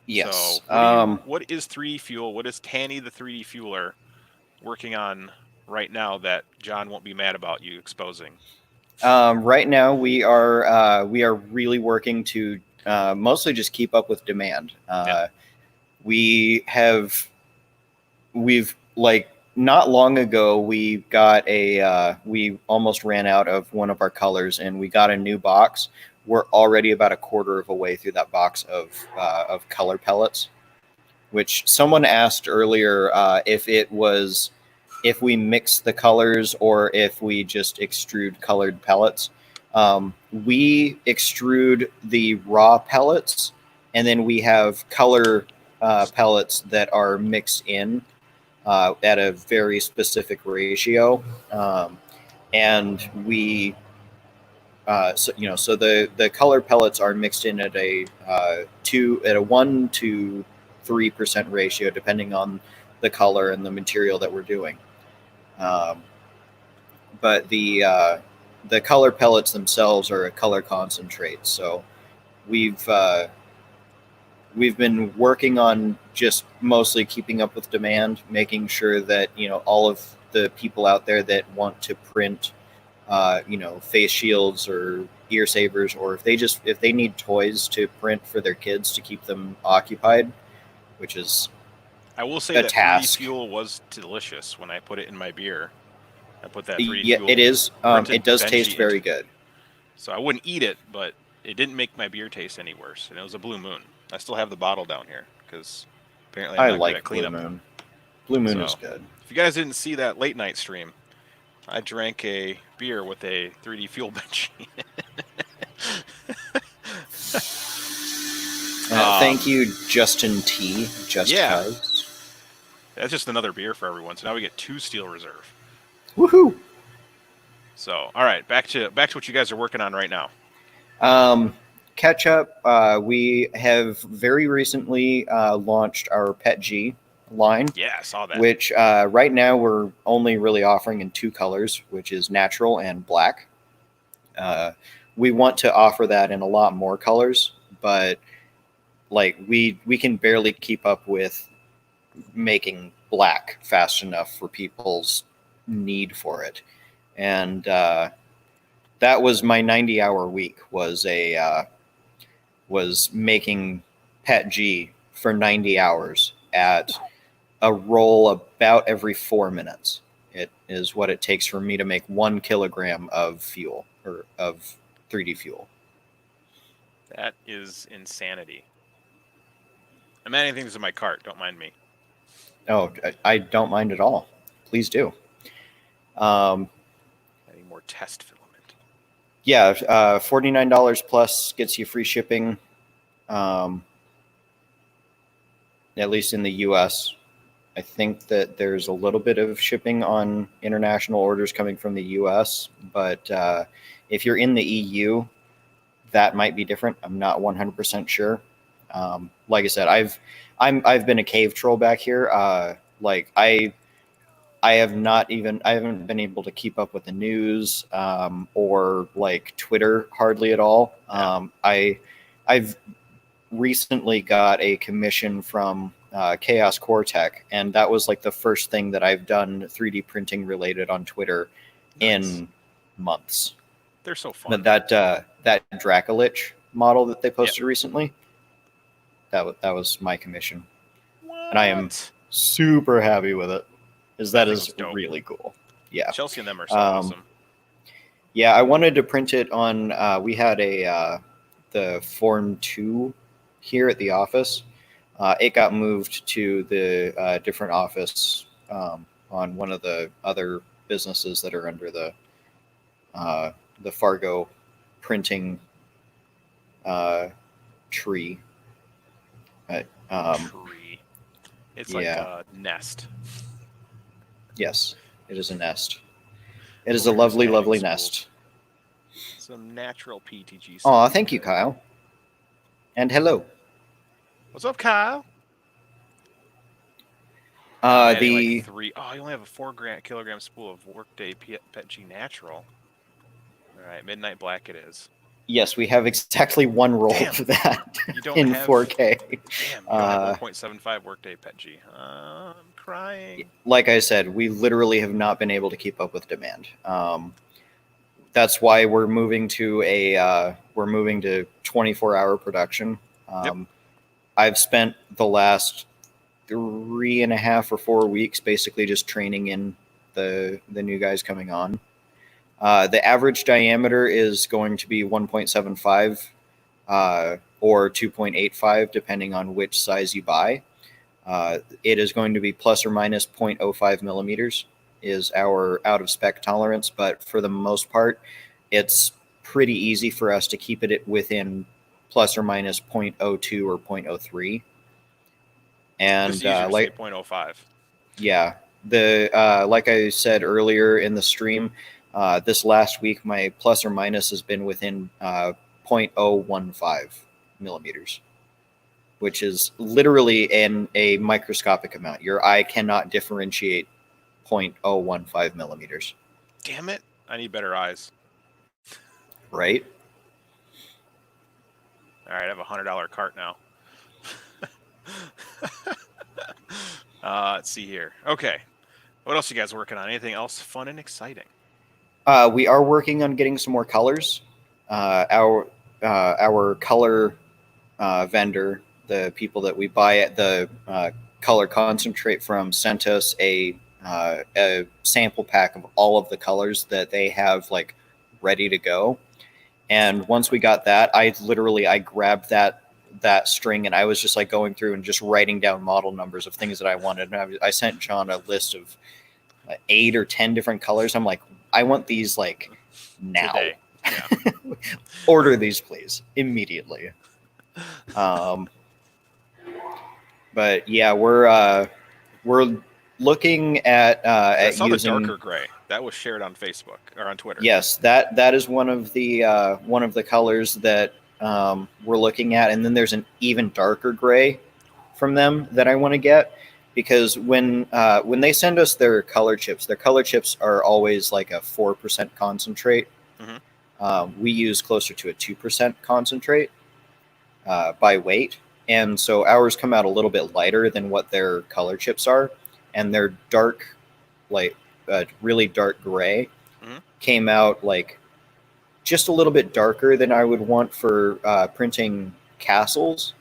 Yes. So what is 3D Fuel? What is Tanny the 3D Fueler working on right now that John won't be mad about you exposing? Right now, we are really working to mostly just keep up with demand. We have we've like not long ago we almost ran out of one of our colors, and we got a new box. We're already about a quarter of a way through that box of color pellets, which someone asked earlier if we mix the colors or if we just extrude colored pellets. We extrude the raw pellets, and then we have color pellets that are mixed in at a very specific ratio, and we so the color pellets are mixed in at a 1 to 3% ratio, depending on the color and the material that we're doing. Um, but the color pellets themselves are a color concentrate. So we've uh, we've been working on just mostly keeping up with demand, making sure that all of the people out there that want to print face shields or ear savers, or if they need toys to print for their kids to keep them occupied, which is I will say a that 3D task. Fuel was delicious when I put it in my beer. I put that 3D Yeah, it Fuel is. printed It does taste Benji very into, good. so I wouldn't eat it, but it didn't make my beer taste any worse. And it was a Blue Moon. I still have the bottle down here because apparently I'm I not good at like Blue cleanup. Moon. Blue Moon is So good. if you guys didn't see that late night stream, I drank a beer with a 3D Fuel Benji. Thank you, Justin T. Just Yeah, cause. that's just another beer for everyone. So now we get 2 Steel Reserve. Woohoo! So all right, back to what you guys are working on right now. Catch up. We have very recently launched our Pet G line, Yeah, I saw that. which right now we're only really offering in 2 colors, which is natural and black. We want to offer that in a lot more colors, but like we can barely keep up with making black fast enough for people's need for it. And that was my 90-hour week, was making Pet G for 90 hours at a roll about every 4 minutes. It is what it takes for me to make 1 kilogram of fuel, or of 3D fuel. That is insanity. I'm adding things to my cart. Don't mind me. Oh, I don't mind at all. Please do. Um, Adding more test filament. yeah, $49 plus gets you free shipping, at least in the US. I think that there's a little bit of shipping on international orders coming from the US, but if you're in the EU, that might be different. I'm not 100% sure. Like I said, I've been a cave troll back here. Like I haven't been able to keep up with the news or like Twitter hardly at all. I've recently got a commission from Chaos Core Tech, and that was like the first thing that I've done 3D printing related on Twitter in months. They're so fun. But that Dracolich model that they posted recently, that was my commission, and I am super happy with it. That is really cool. Yeah, Chelsea and them are so awesome. Yeah, I wanted to print it on. We had the Form 2 here at the office. It got moved to the different office on one of the other businesses that are under the Fargo printing tree. But, Tree. It's like yeah. a nest. Yes, it is a nest. It is a Over here just lovely, adding lovely spools. nest. Some natural PTG. Aw, stuff. thank you, Kyle. And hello. What's up, Kyle? I'm adding like The 3. Oh, you only have a 4 kilogram spool of Workday PetG Natural. All right, Midnight Black it is. yes, we have exactly one roll Damn. of that You don't in have 4K. Damn, you don't have 1.75 Workday PetG. I'm crying. Like I said, we literally have not been able to keep up with demand. That's why we're moving to 24-hour production. Yep. I've spent the last 3.5 or 4 weeks basically just training in the new guys coming on. The average diameter is going to be 1.75 or 2.85, depending on which size you buy. It is going to be plus or minus 0.05 millimeters is our out of spec tolerance, but for the most part, it's pretty easy for us to keep it within plus or minus 0.02 or 0.03. And Just easier to say 0.05. Yeah, like I said earlier in the stream, this last week my plus or minus has been within 0.015 millimeters, which is literally a microscopic amount. Your eye cannot differentiate 0.015 millimeters. Damn it! I need better eyes. Right? All right, I have a $100 cart now. Let's see here. Okay, what else you guys working on? Anything else fun and exciting? We are working on getting some more colors. Our color vendor, the people that we buy at the color concentrate from, sent us a sample pack of all of the colors that they have like ready to go. And once we got that, I grabbed that string and I was just like going through and just writing down model numbers of things that I wanted. And I sent John a list of 8 or 10 different colors. I'm like, I want these like now. Today. Yeah. Order these, please, immediately. But yeah, we're looking at I saw using the darker gray that was shared on Facebook or on Twitter. Yes, that is one of the colors that we're looking at, and then there's an even darker gray from them that I want to get, because when they send us their color chips are always like a 4% concentrate. Mm-hmm. We use closer to a 2% concentrate by weight, and so ours come out a little bit lighter than what their color chips are, and they're dark, like really dark gray. Mm-hmm. Came out like just a little bit darker than I would want for printing castles,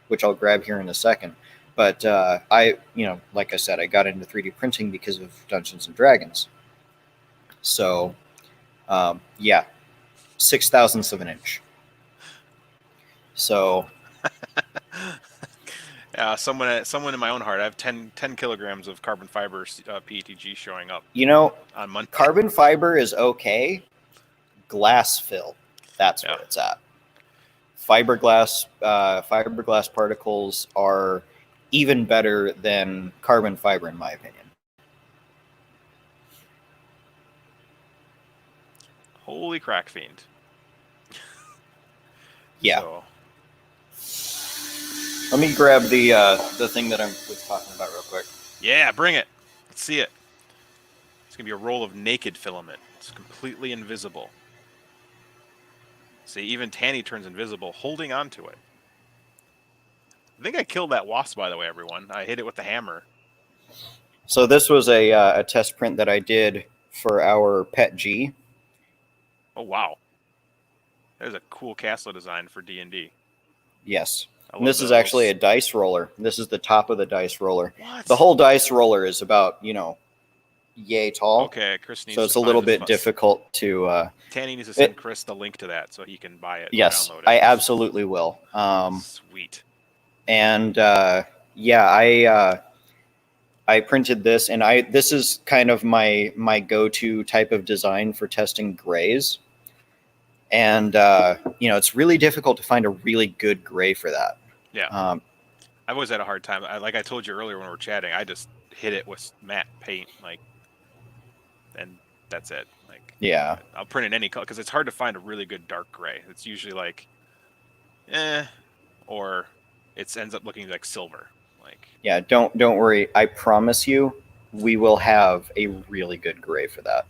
which I'll grab here in a second. But like I said, I got into 3D printing because of Dungeons and Dragons. So, 0.006 of an inch. So, someone in my own heart, I have 10 kilograms of carbon fiber PETG showing up. On Monday. Carbon fiber is okay. Glass fill, that's where it's at. Fiberglass particles are even better than carbon fiber, in my opinion. Holy crack fiend. Yeah. So. Let me grab the thing that I was talking about real quick. Yeah, bring it. Let's see it. It's going to be a roll of naked filament. It's completely invisible. See, even Tanny turns invisible, holding on to it. I think I killed that wasp, by the way, everyone. I hit it with the hammer. So this was a test print that I did for our Pet G. Oh, wow. There's a cool castle design for D&D. Yes. And this is actually a dice roller. This is the top of the dice roller. What? The whole dice roller is about, yay tall. Okay, Chris needs so it's a little bit difficult to... Tanny needs to send Chris the link to that so he can buy it. Yes, download it. I absolutely will. Sweet. And I printed this, and this is kind of my go-to type of design for testing grays. And it's really difficult to find a really good gray for that. Yeah. I've always had a hard time. Like I told you earlier when we were chatting, I just hit it with matte paint, like, and that's it. Like, Yeah. I'll print in any color because it's hard to find a really good dark gray. It's usually like, or it ends up looking like silver. Like, Yeah, don't worry. I promise you, we will have a really good gray for that.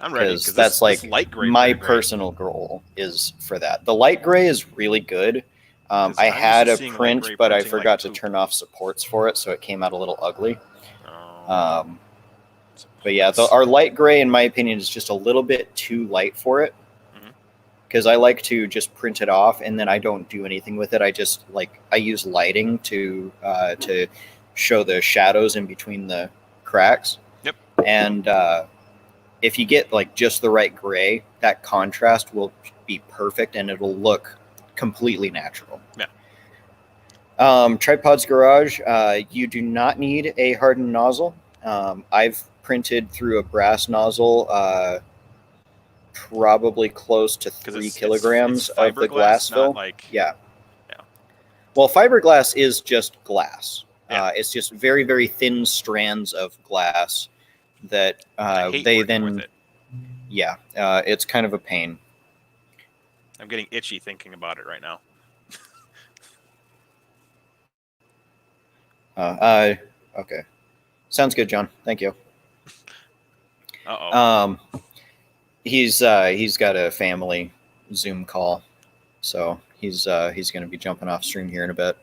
I'm ready Because because that's this like light gray is my very great. personal goal is for that. The light gray is really good. Because I I'm used had to a seeing light print, gray but I printing like forgot to poop. turn off supports for it, so it came out a little ugly. Oh, But yeah, supports. our light gray, in my opinion, is just a little bit too light for it. Because I like to just print it off, and then I don't do anything with it. I just I use lighting to show the shadows in between the cracks. Yep. And if you get like just the right gray, that contrast will be perfect, and it'll look completely natural. Yeah. Tripod's Garage, you do not need a hardened nozzle. I've printed through a brass nozzle. Probably close to 3 kilograms it's of the glass fiberglass, not fill. like Yeah. yeah. Well, fiberglass is just glass. Yeah. It's just very, very thin strands of glass that I hate they working with then. it. Yeah, it's kind of a pain. I'm getting itchy thinking about it right now. Okay. Sounds good, John. Thank you. Uh-oh. He's got a family Zoom call, so he's going to be jumping off stream here in a bit.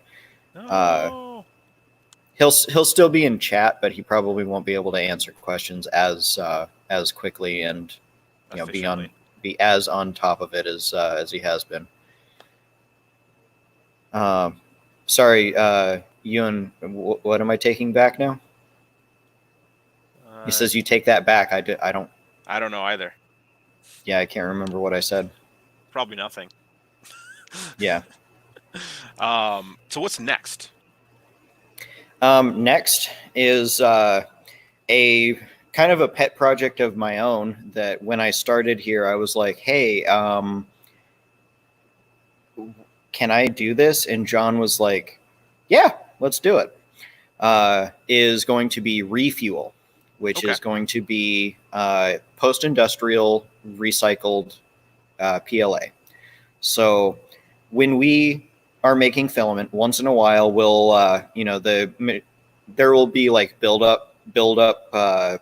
No. He'll still be in chat, but he probably won't be able to answer questions as quickly and be as on top of it as he has been. Sorry, Ewan, what am I taking back now? He says you take that back. I don't. I don't know either. Yeah, I can't remember what I said. Probably nothing. Yeah. So what's next? Next is a kind of a pet project of my own that when I started here, I was like, hey, can I do this? And John was like, yeah, let's do it. Is going to be refuel, which is going to be post-industrial recycled PLA. So when we are making filament, once in a while, we'll there will be like build up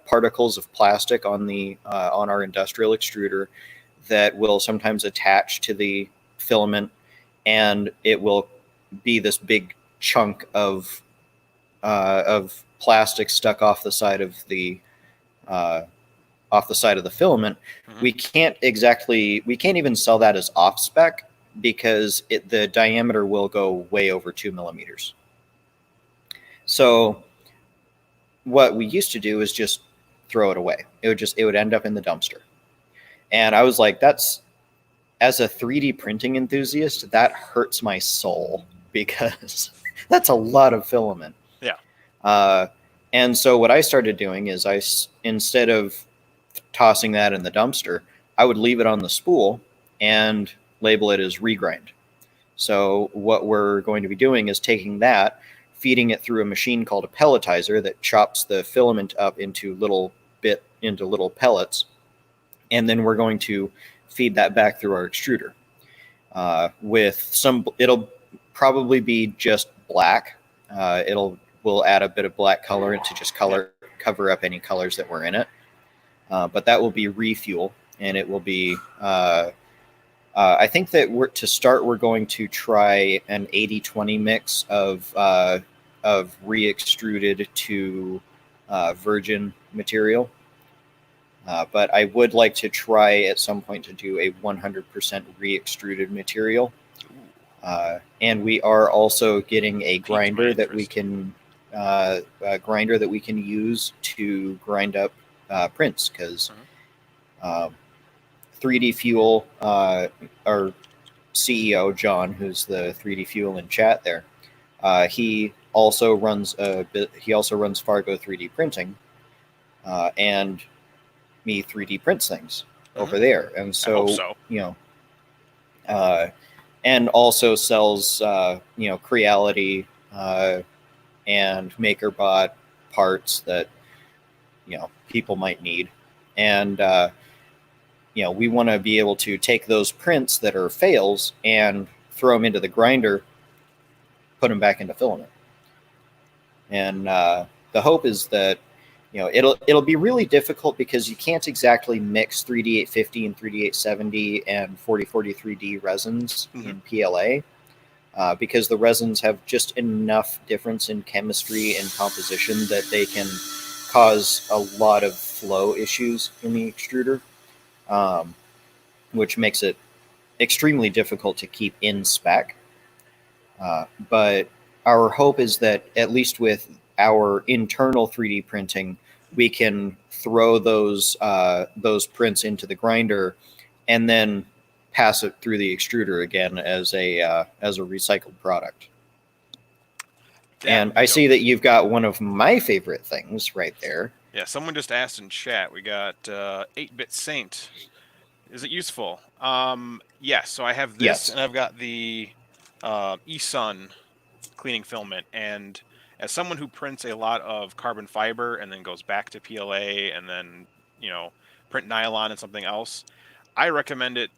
particles of plastic on our industrial extruder that will sometimes attach to the filament, and it will be this big chunk of plastic stuck off the side of the filament. Mm-hmm. We can't even sell that as off spec because the diameter will go way over 2 millimeters. So what we used to do is just throw it away. It would end up in the dumpster. And I was like, as a 3D printing enthusiast, that hurts my soul because that's a lot of filament. Yeah. And so what I started doing is instead of tossing that in the dumpster, I would leave it on the spool and label it as regrind. So what we're going to be doing is taking that, feeding it through a machine called a pelletizer that chops the filament up into little pellets, and then we're going to feed that back through our extruder. It'll probably be just black. We'll add a bit of black color to just cover up any colors that were in it. But that will be refuel, and it will be. I think that we're going to try an 80-20 mix of re-extruded to virgin material. But I would like to try at some point to do a 100% re-extruded material. And we are also getting a grinder that we can use to grind up prints, because 3D Fuel, our CEO John, who's the 3D Fuel in chat there, he also runs Fargo 3D printing, and me 3D prints things over there, and so. And also sells Creality and maker bought parts that people might need, and we want to be able to take those prints that are fails and throw them into the grinder, put them back into filament. And the hope is that it'll be really difficult because you can't exactly mix 3D 850 and 3D 870 and 4040 3D resins in PLA. Because the resins have just enough difference in chemistry and composition that they can cause a lot of flow issues in the extruder, which makes it extremely difficult to keep in spec. But our hope is that at least with our internal 3D printing, we can throw those prints into the grinder and then pass it through the extruder again as a recycled product. And I see that you've got one of my favorite things right there. Yeah, someone just asked in chat. We got 8-Bit Saint. Is it useful? Yes. So I have this, and I've got the eSun cleaning filament. And as someone who prints a lot of carbon fiber and then goes back to PLA and then print nylon and something else, I recommend it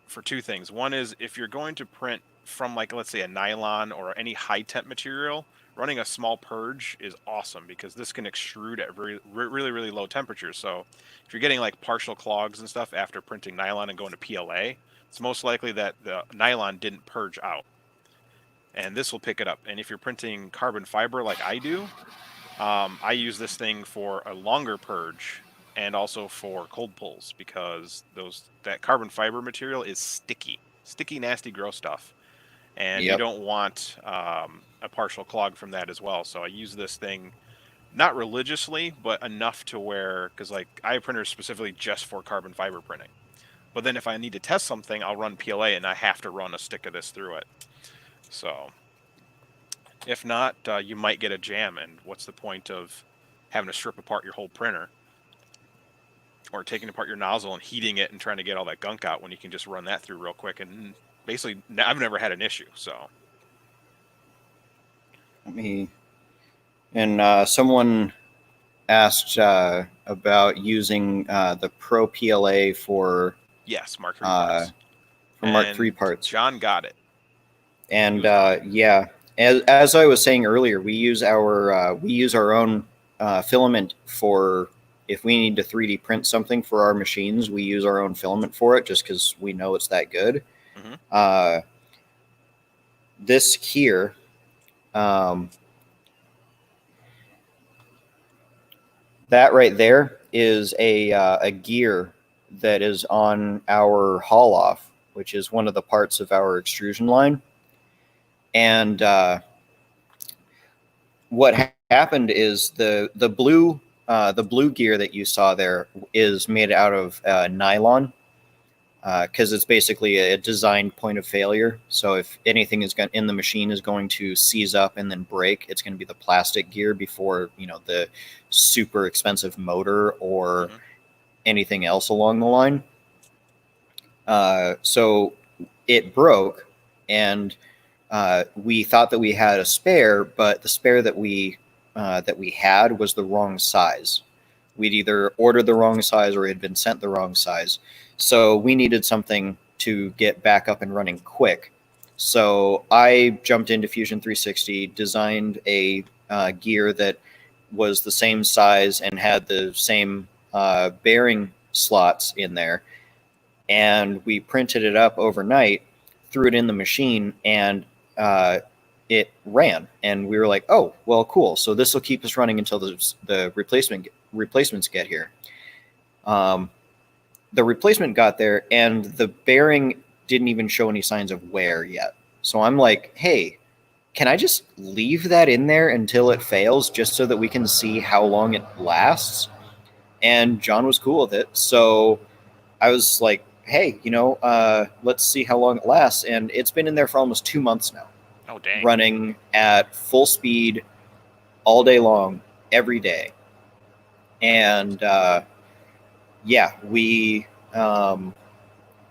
for two things. One is if you're going to print from, like, let's say a nylon or any high temp material, running a small purge is awesome because this can extrude at really low temperatures. So if you're getting like partial clogs and stuff after printing nylon and going to PLA, it's most likely that the nylon didn't purge out, and this will pick it up. And if you're printing carbon fiber like I do, I use this thing for a longer purge and also for cold pulls because that carbon fiber material is sticky, nasty, gross stuff. And you don't want a partial clog from that as well. So I use this thing not religiously, but enough to where, because like I have printers specifically just for carbon fiber printing. But then if I need to test something, I'll run PLA and I have to run a stick of this through it. So if not, you might get a jam. And what's the point of having to strip apart your whole printer or taking apart your nozzle and heating it and trying to get all that gunk out when you can just run that through real quick? And basically, I've never had an issue. So someone asked about using the Pro PLA for Mark III parts. For Mark III parts. John got it. And as I was saying earlier, we use our own filament for if we need to 3D print something for our machines. We use our own filament for it just because we know it's that good. This here. That right there is a gear that is on our haul off, which is one of the parts of our extrusion line. And what happened is the blue gear that you saw there is made out of nylon because it's basically a designed point of failure. So if anything in the machine is going to seize up and then break, it's going to be the plastic gear before the super expensive motor or anything else along the line. So it broke, and we thought that we had a spare, but the spare that we had was the wrong size. We'd either ordered the wrong size or it had been sent the wrong size. So we needed something to get back up and running quick. So I jumped into Fusion 360, designed a gear that was the same size and had the same bearing slots in there. And we printed it up overnight, threw it in the machine, and it ran. And we were like, oh, well, cool. So this will keep us running until the replacements get here. The replacement got there, and the bearing didn't even show any signs of wear yet. So I'm like, hey, can I just leave that in there until it fails just so that we can see how long it lasts? And John was cool with it. So I was like, hey, let's see how long it lasts. And it's been in there for almost 2 months now. Oh, dang. Running at full speed all day long, every day. And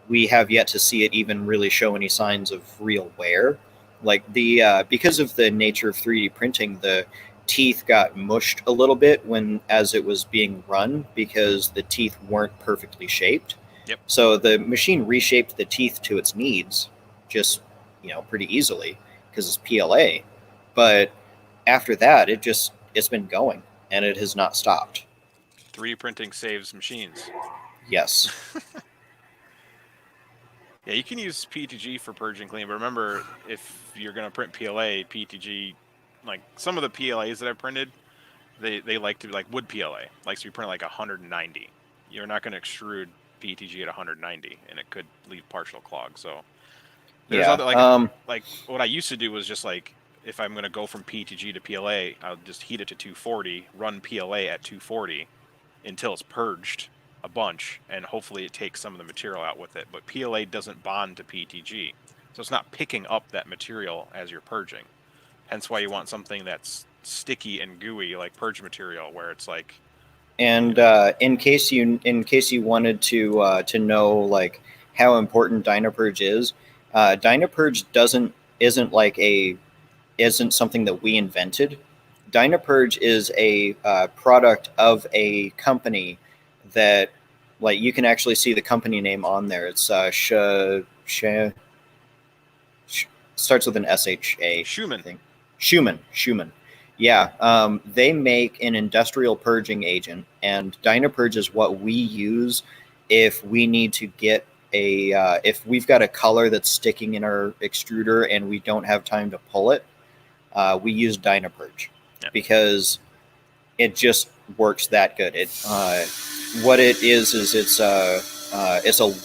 we have yet to see it even really show any signs of real wear. like the because of the nature of 3D printing, the teeth got mushed a little bit when as it was being run because the teeth weren't perfectly shaped. Yep. So the machine reshaped the teeth to its needs, just pretty easily because it's PLA. But after that, it's been going and it has not stopped. 3D printing saves machines. Yes. Yeah, you can use PETG for purge and clean, but remember, if you're going to print PLA, PETG, like some of the PLAs that I printed, they like to be like wood PLA, likes to be printed like 190. You're not going to extrude PETG at 190, and it could leave partial clog. So there's Yeah. other like what I used to do was just like if I'm going to go from PETG to PLA, I'll just heat it to 240, run PLA at 240 until it's purged a bunch, and hopefully it takes some of the material out with it. But PLA doesn't bond to PETG, so it's not picking up that material as you're purging. Hence why you want something that's sticky and gooey like purge material, where it's like. And in case you wanted to know like how important Dynapurge is, Dynapurge isn't something that we invented. Dynapurge is a product of a company that, like, you can actually see the company name on there. It's starts with an SHA. Schumann. I think. Schumann. Yeah, they make an industrial purging agent, and Dynapurge is what we use if we need to get if we've got a color that's sticking in our extruder and we don't have time to pull it. We use Dynapurge because it just works that good. What it is it's a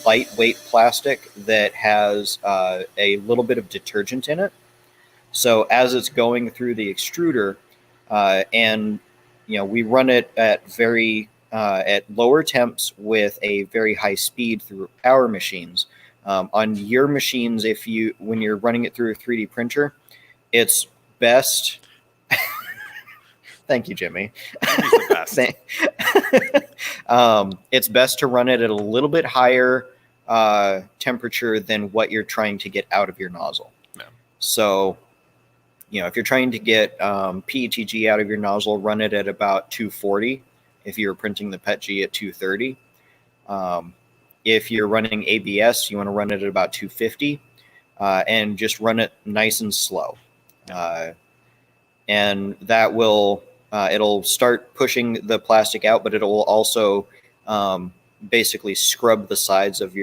lightweight plastic that has a little bit of detergent in it. So as it's going through the extruder, and we run it at lower temps with a very high speed through our machines. On your machines, when you're running it through a 3D printer, it's best. Thank you, Jimmy. Jimmy's the best. It's best to run it at a little bit higher temperature than what you're trying to get out of your nozzle. Yeah. So, if you're trying to get PETG out of your nozzle, run it at about 240. If you're printing the PETG at 230. If you're running ABS, you want to run it at about 250, and just run it nice and slow. And that will it'll start pushing the plastic out, but it will also basically scrub the sides of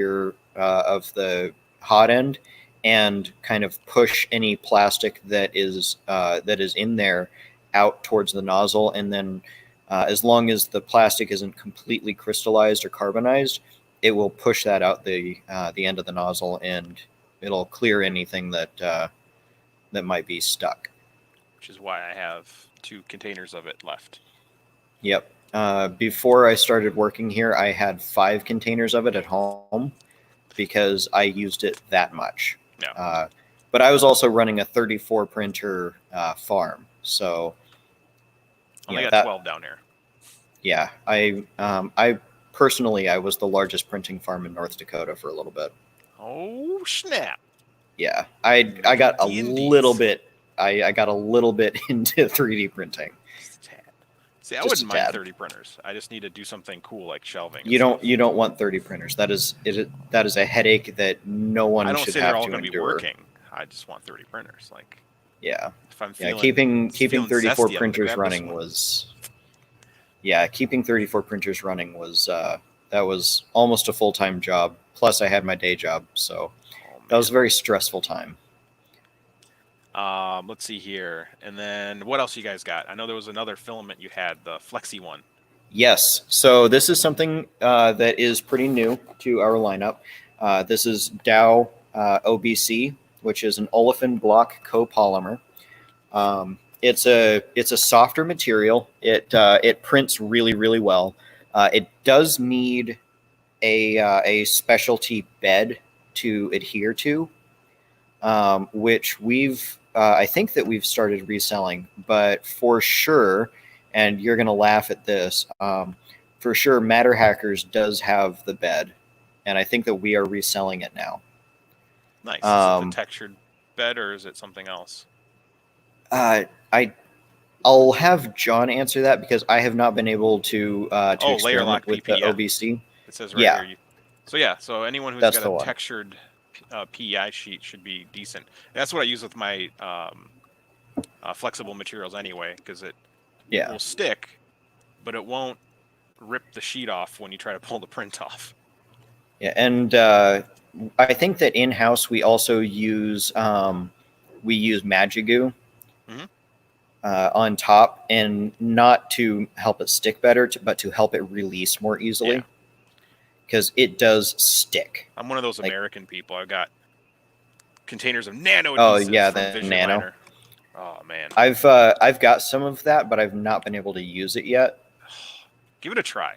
of the hot end and kind of push any plastic that is in there out towards the nozzle. And then as long as the plastic isn't completely crystallized or carbonized, it will push that out the end of the nozzle, and it'll clear anything that might be stuck. Which is why I have 2 containers of it left. Yep. Before I started working here, I had 5 containers of it at home because I used it that much. Yeah. But I was also running a 34 printer farm, so only got 12 down here. Yeah, I personally I was the largest printing farm in North Dakota for a little bit. Oh snap! Yeah, I got a little bit. I got a little bit into 3D printing. Just a tad. See, I wouldn't mind 30 printers. I just need to do something cool like shelving. You don't want 30 printers. That is a headache that no one should have to endure. I don't say they're all going to be working. I just want 30 printers. Like, yeah, if I'm feeling, keeping 34 printers running was. Yeah, keeping 34 printers running was that was almost a full-time job. Plus, I had my day job, so that was a very stressful time. Let's see here. And then what else you guys got? I know there was another filament you had, the Flexi one. Yes. So this is something that is pretty new to our lineup. This is Dow OBC, which is an olefin block copolymer. It's a softer material. It prints really, really well. It does need a specialty bed to adhere to, which I think that we've started reselling, but for sure, and you're going to laugh at this, for sure, Matter Hackers does have the bed, and I think that we are reselling it now. Nice. Is it the textured bed or is it something else? I'll have John answer that because I have not been able to Layer experiment lock with PP. the Yeah, OBC. it says right Yeah, here. So anyone who's that's got the a one. textured PEI sheet should be decent. That's what I use with my flexible materials anyway, because it Yeah. will stick, but it won't rip the sheet off when you try to pull the print off. Yeah, and I think that in house we also use Magigoo Mhm. on top, and not to help it stick better, but to help it release more Yeah, easily because it does stick. I'm one of those Like, American people. I've got containers of nano oh adhesive yeah, from the Nano. Liner. Oh man, I've got some of that, but I've not been able to use it yet. give it a try.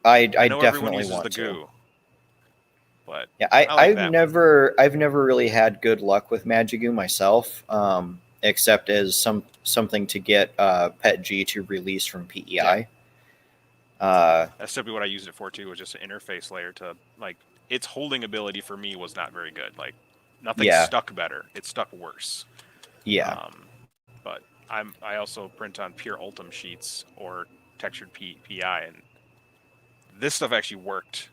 I know everyone definitely uses the want to. goo, but Yeah, I like that one. I've never really had good luck with Magigoo myself, except as something to get Pet G to release from PEI. That's typically what I used it for too. Was just an interface layer to like its holding ability for me was not very good. Like nothing Yeah, stuck better. It stuck worse. yeah, Um, but I also print on pure Ultim sheets or textured PI, and this stuff actually worked.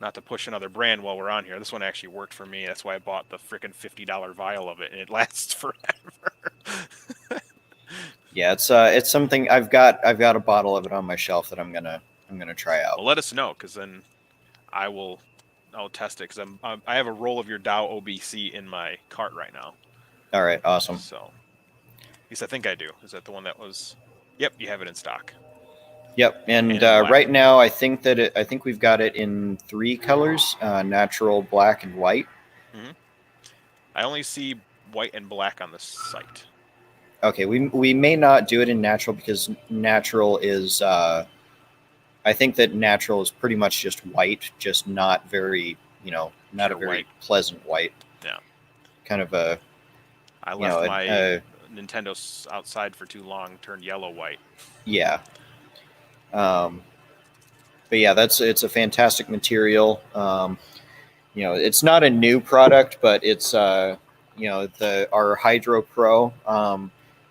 Not to push another brand while we're on here, this one actually worked for me. That's why I bought the freaking $50 vial of it, and it lasts forever. yeah. It's something I've got a bottle of it on my shelf that I'm gonna try out. Well, let us know, because then I'll test it, because I have a roll of your Dow OBC in my cart right now. All right, awesome. So at least I think I do. Is that the one that was? Yep, you have it in stock. Yep, and in black. right now I think we've got it in 3 colors: natural, black, and white. Mm-hmm. I only see white and black on the site. Okay, we may not do it in natural because natural is I think that natural is pretty much just white, just not very, not a Pure very white. pleasant white. Yeah. Kind of a, I you know, left my Nintendo outside for too long, turned yellow white. yeah. But yeah, it's a fantastic material. It's not a new product, but it's our Hydro Pro.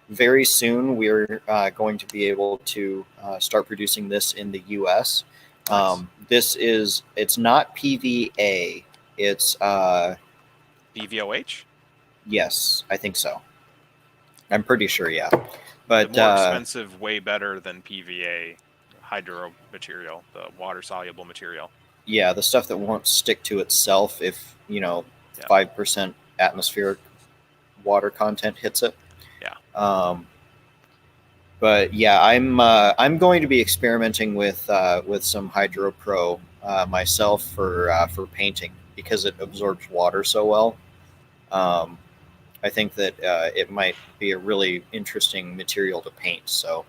Very soon, we're going to be able to start producing this in the U.S. Nice. It's not PVA. It's BVOH? yes, I think so. I'm pretty sure, yeah. The But more expensive, way better than PVA hydro material, the water soluble material. yeah, the stuff that won't stick to itself if Yeah. 5% atmospheric water content hits it. Yeah. But yeah, I'm going to be experimenting with some Hydro Pro myself for painting because it absorbs water so well. I think that it might be a really interesting material to paint. So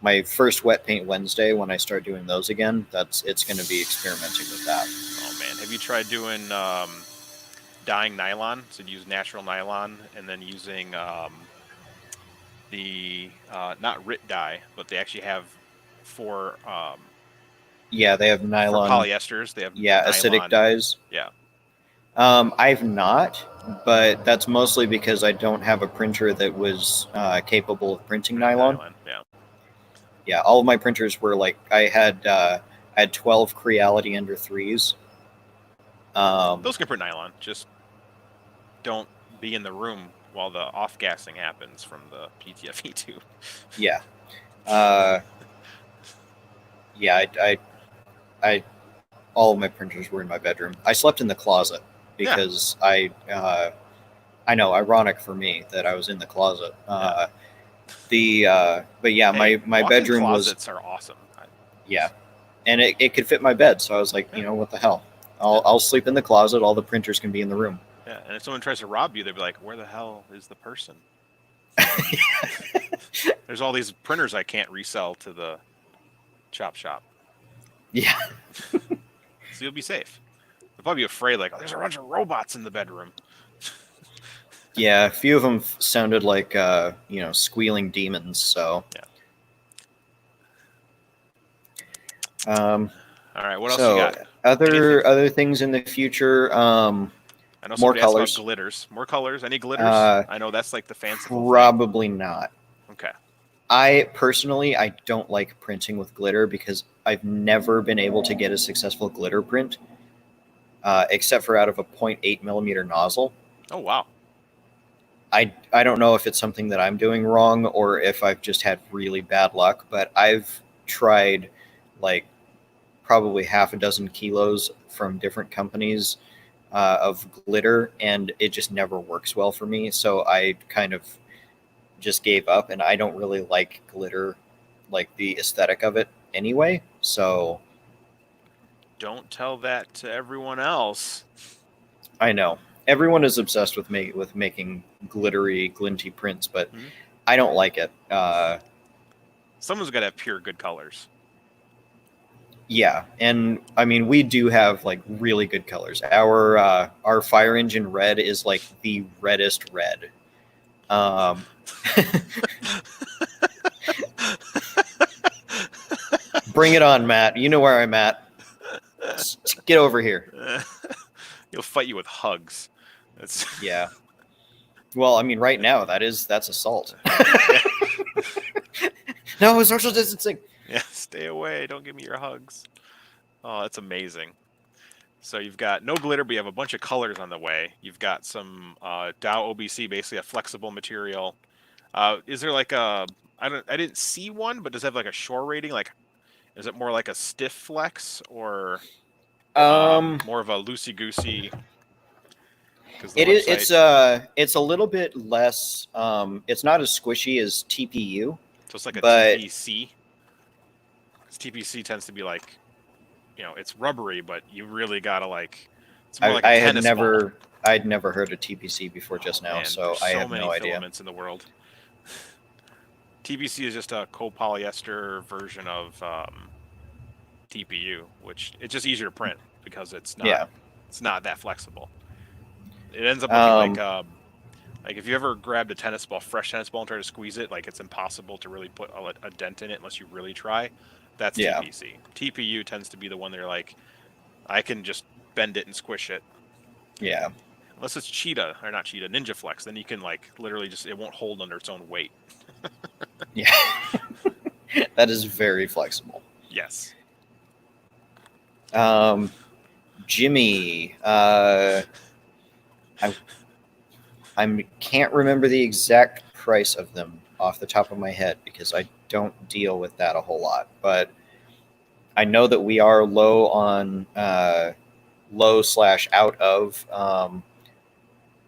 my first wet paint Wednesday, when I start doing those again, it's going to be experimenting with that. Oh man, have you tried doing dyeing nylon? So you use natural nylon and then using the not RIT dye, but they actually have for Yeah, they have for nylon. polyesters. They have Yeah, acidic nylon. dyes. Yeah. I've not, but that's mostly because I don't have a printer that was capable of printing nylon. Yeah. Yeah, all of my printers were like I had 12 Creality Ender 3s. Those can print nylon. Just don't be in the room while the off gassing happens from the PTFE tube. Yeah. Yeah, I all of my printers were in my bedroom. I slept in the closet because I know, ironic for me that I was in the closet. But yeah, Hey, my bedroom closets was are awesome. yeah, and it could fit my bed, so I was like, what the hell? I'll sleep in the closet. All the printers can be in the room. Yeah, and if someone tries to rob you, they'd be like, "Where the hell is the person?" There's all these printers I can't resell to the chop shop. Yeah. So you'll be safe. They'll probably be afraid, like, "Oh, there's a bunch of robots in the bedroom." Yeah, a few of them sounded like squealing demons. So All right, what else you so got? other things in the future. I know More somebody asked about colors. glitters. More colors. Any glitters? I know that's like the fanciful thing. Probably not. Okay. I personally, I don't like printing with glitter because I've never been able to get a successful glitter print, except for out of a 0.8 millimeter nozzle. Oh, wow. I don't know if it's something that I'm doing wrong or if I've just had really bad luck, but I've tried like probably half a dozen kilos from different companies of glitter, and it just never works well for me. So I kind of just gave up, and I don't really like glitter, like the aesthetic of it anyway. So Don't tell that to everyone else. I know everyone is obsessed with making glittery, glinty prints, but Hmm? I don't like it. Someone's got to have pure good colors. Yeah, and I mean we do have like really good colors. Our fire engine red is like the reddest red. Um, Bring it on, Matt. You know where I'm at. Get over here. He'll fight you with hugs. That's Yeah. Well, I mean, right now that's assault. yeah. No, social distancing. Yeah, stay away. Don't give me your hugs. Oh, that's amazing. So you've got no glitter, but you have a bunch of colors on the way. You've got some Dow OBC, basically a flexible material. Is there like a I didn't see one, but does it have like a shore rating? Like, is it more like a stiff flex or Um, more of a loosey goosey? Because the it is. website, It's a little bit less. It's not as squishy as TPU, so it's like a but TPC. Because TPC tends to be like, it's rubbery, but you really gotta like, it's more like a I had tennis ball. never. I'd never heard of TPC before just now, Man, so there's I so have many no idea. filaments in the world. TPC is just a copolyester version of TPU, which it's just easier to print because it's Yeah. not that flexible. It ends up looking like if you ever grabbed a tennis ball, fresh tennis ball, and tried to squeeze it, like it's impossible to really put a dent in it unless you really try. That's Yeah. TPC. TPU tends to be the one that you're like, I can just bend it and squish it. Yeah. Unless it's Cheetah or not Cheetah, Ninja Flex, then you can like literally just it won't hold under its own weight. Yeah. That is very flexible. Yes. Jimmy. I can't remember the exact price of them off the top of my head because I don't deal with that a whole lot. But I know that we are low on low/out of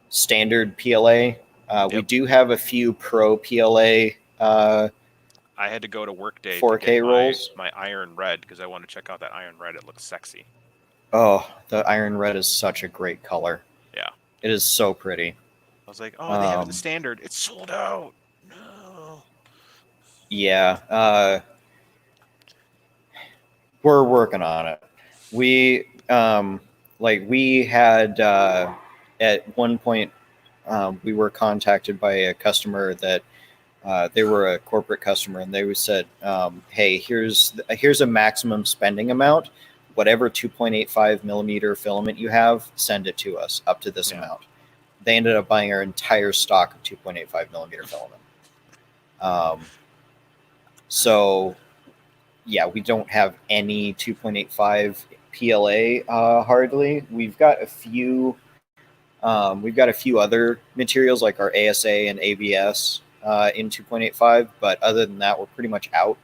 standard PLA. We Yep. do have a few pro PLA I had to go to Workday to get 4K rolls. my iron red because I want to check out that iron red. It looks sexy. Oh, the iron red is such a great color. Yeah. It is so pretty. I was like, oh, they have it in the standard. It's sold out. No. Yeah. We're working on it. We we had at one point we were contacted by a customer that they were a corporate customer, and they said, "Hey, here's a maximum spending amount. Whatever 2.85 millimeter filament you have, send it to us up to this amount." They ended up buying our entire stock of 2.85 millimeter filament. So yeah, we don't have any 2.85 PLA hardly. We've got a few. We've got a few other materials like our ASA and ABS in 2.85, but other than that, we're pretty much out.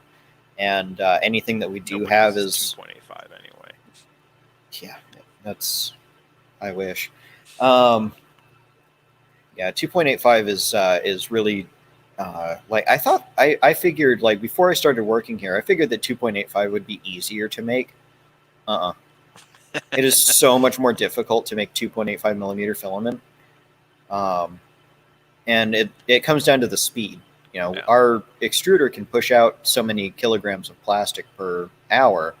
And anything that we do Nobody have uses is 2.85 anyway. yeah. That's I wish. Yeah, 2.85 is really like I thought. I figured like before I started working here, I figured that 2.85 would be easier to make. It is so much more difficult to make 2.85 millimeter filament. And it comes down to the speed. Our extruder can push out so many kilograms of plastic per hour,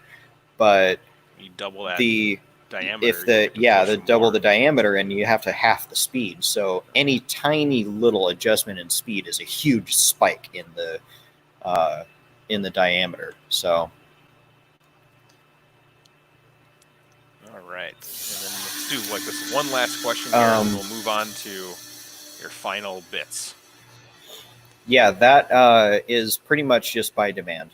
but You double that the diameter. the double the diameter, and you have to half the speed. So any tiny little adjustment in speed is a huge spike in the diameter. So All right. And then let's do like this one last question here, and then we'll move on to your final bits. Yeah, that is pretty much just by demand.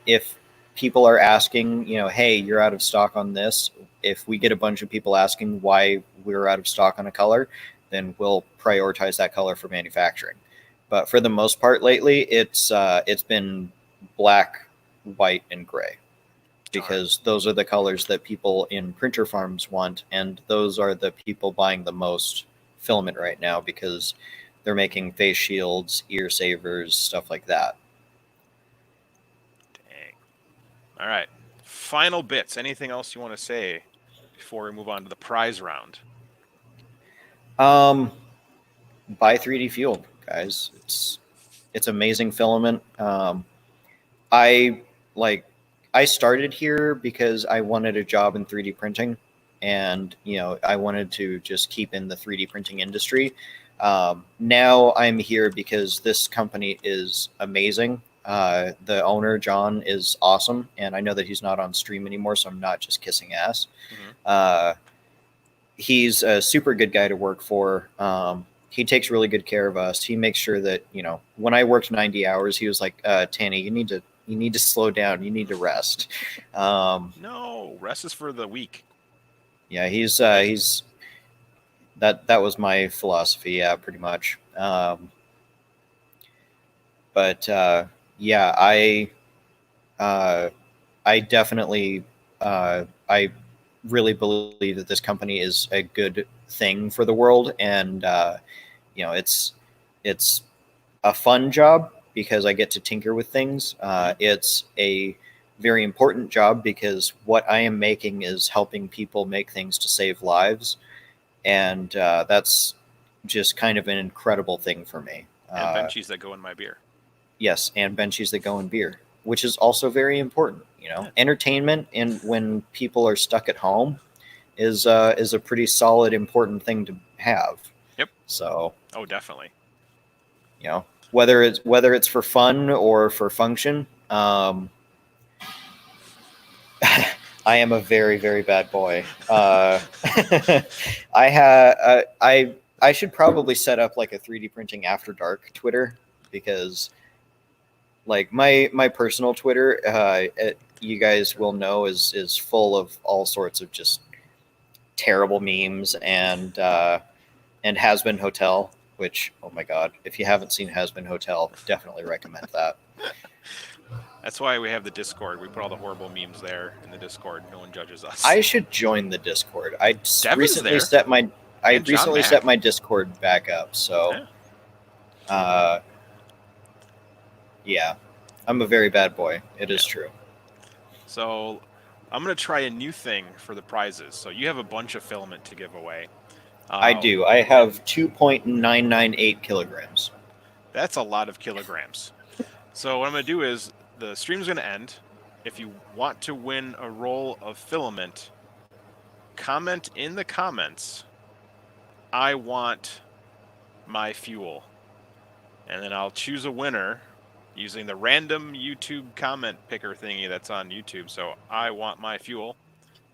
If people are asking, hey, you're out of stock on this, if we get a bunch of people asking why we're out of stock on a color, then we'll prioritize that color for manufacturing. But for the most part lately, it's been black, white, and gray, because those are the colors that people in printer farms want, and those are the people buying the most filament right now, because they're making face shields, ear savers, stuff like that. Dang. All right. Final bits. Anything else you want to say before we move on to the prize round? Buy 3D Fuel, guys. It's amazing filament. I started here because I wanted a job in 3D printing, and I wanted to just keep in the 3D printing industry. Now I'm here because this company is amazing. The owner, John, is awesome, and I know that he's not on stream anymore, so I'm not just kissing ass. Mm-hmm. He's a super good guy to work for. He takes really good care of us. He makes sure that, when I worked 90 hours, he was like, Tanny, you need to slow down. You need to rest. No, rest is for the weak. Yeah, he's that was my philosophy. Yeah, pretty much. But yeah, I definitely, I really believe that this company is a good thing for the world, and it's a fun job because I get to tinker with things. It's a very important job because what I am making is helping people make things to save lives, and that's just kind of an incredible thing for me. And benchies that go in my beer. Yes, and benchies that go in beer, which is also very important. Entertainment, and when people are stuck at home, is a pretty solid, important thing to have. Yep. So. Oh, definitely. Whether it's for fun or for function. I am a very, very bad boy. I should probably set up like a 3D printing after dark Twitter, because like my personal Twitter, you guys will know, is full of all sorts of just terrible memes, and Has Been Hotel, which, oh my god, if you haven't seen Has Been Hotel, definitely recommend that. That's why we have the Discord. We put all the horrible memes there in the Discord. No one judges us. I should join the Discord. I recently set my Discord back up, so yeah, I'm a very bad boy. It is true. So I'm going to try a new thing for the prizes. So you have a bunch of filament to give away. I do. I have 2.998 kilograms. That's a lot of kilograms. So what I'm going to do is, the stream's going to end. If you want to win a roll of filament, comment in the comments, I want my fuel. And then I'll choose a winner using the random YouTube comment picker thingy that's on YouTube. So I want my fuel.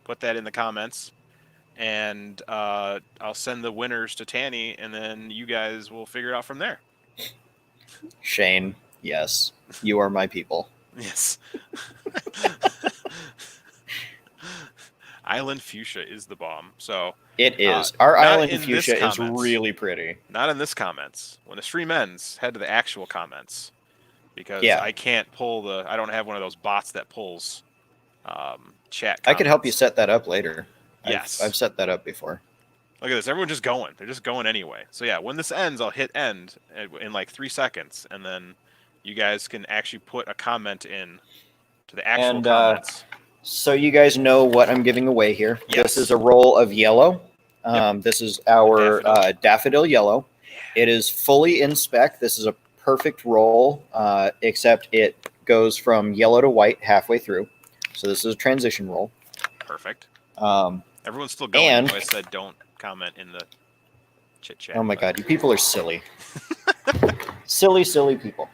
Put that in the comments. And I'll send the winners to Tanny, and then you guys will figure it out from there. Shane, yes, you are my people. Yes. Island fuchsia is the bomb. So it is. Our island fuchsia is really pretty. Not in this comments. When the stream ends, head to the actual comments, because I can't pull I don't have one of those bots that pulls chat comments. I could help you set that up later. Yes. I've set that up before. Look at this. Everyone's just going. They're just going anyway. So yeah, when this ends, I'll hit end in like 3 seconds, and then you guys can actually put a comment in to the actual comments. So you guys know what I'm giving away here. Yes. This is a roll of yellow. This is our daffodil yellow. Yeah. It is fully in spec. This is a perfect roll, except it goes from yellow to white halfway through. So this is a transition roll. Perfect. Everyone's still going. And I said don't comment in the chit chat. Oh my god, you people are silly. silly people.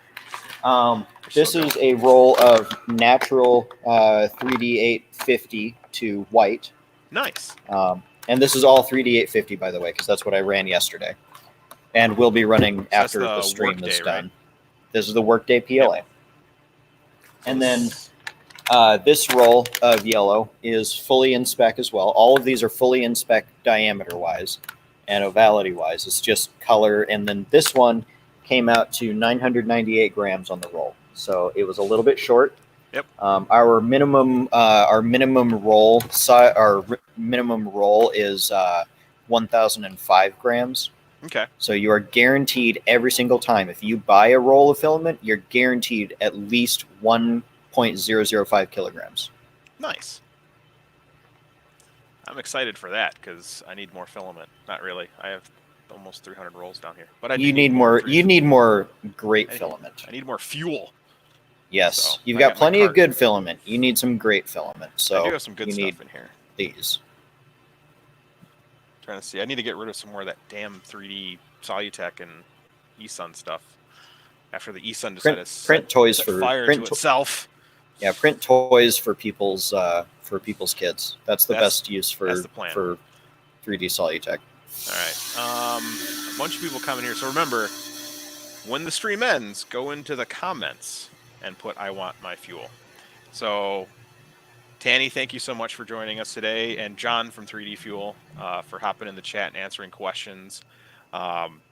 This is a roll of natural 3D8 850 to white. Nice. And this is all 3D850, by the way, because that's what I ran yesterday. And we'll be running that's after the the stream Workday, is done. right? This is the Workday PLA. And then this- this roll of yellow is fully in spec as well. All of these are fully in spec diameter-wise and ovality-wise. It's just color. And then this one came out to 998 grams on the roll. So it was a little bit short. Yep. Our minimum roll is 1,005 grams. Okay. So you are guaranteed every single time. If you buy a roll of filament, you're guaranteed at least 1.005 kilograms. Nice. I'm excited for that because I need more filament. Not really. I have almost 300 rolls down here, but You need more. You need more great filament. I need more fuel. Yes, So, you've I got got my plenty of cart. good filament. You need some great filament. So I do have some good you stuff need in here. these. Trying to see. I need to get rid of some more of that damn 3D Solutech and eSun stuff. After the eSun decided to print toys set for fire to itself. Yeah, print toys for people's kids. That's the best use for 3D Solutech. All right. A bunch of people coming here. So remember, when the stream ends, go into the comments and put "I want my fuel." So, Tanny, thank you so much for joining us today, and John from 3D Fuel for hopping in the chat and answering questions.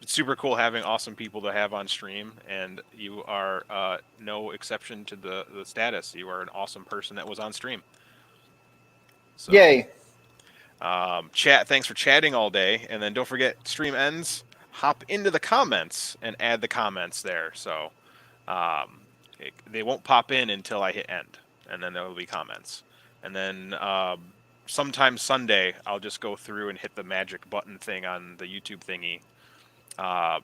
It's super cool having awesome people to have on stream, and you are no exception to the status. You are an awesome person that was on stream. So, yay! Chat, thanks for chatting all day, and then don't forget, stream ends, hop into the comments and add the comments there. So they won't pop in until I hit end, and then there will be comments. And then sometime Sunday, I'll just go through and hit the magic button thing on the YouTube thingy.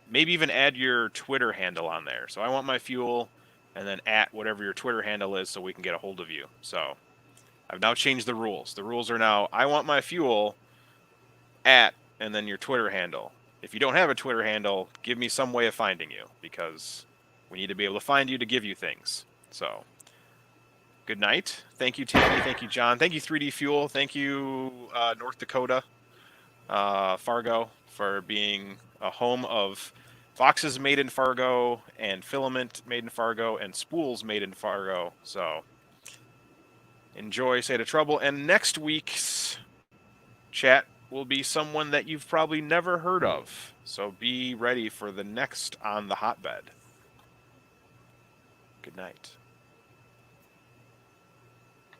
Maybe even add your Twitter handle on there. So I want my fuel, and then at whatever your Twitter handle is so we can get a hold of you. So I've now changed the rules. The rules are now, I want my fuel at, and then your Twitter handle. If you don't have a Twitter handle, give me some way of finding you, because we need to be able to find you to give you things. So, good night. Thank you, Tammy. Thank you, John. Thank you, 3D Fuel. Thank you, North Dakota, Fargo, for being a home of Foxes made in Fargo, and Filament made in Fargo, and Spools made in Fargo. So, enjoy State of Trouble. And next week's chat will be someone that you've probably never heard of. So be ready for the next on the Hotbed. Good night.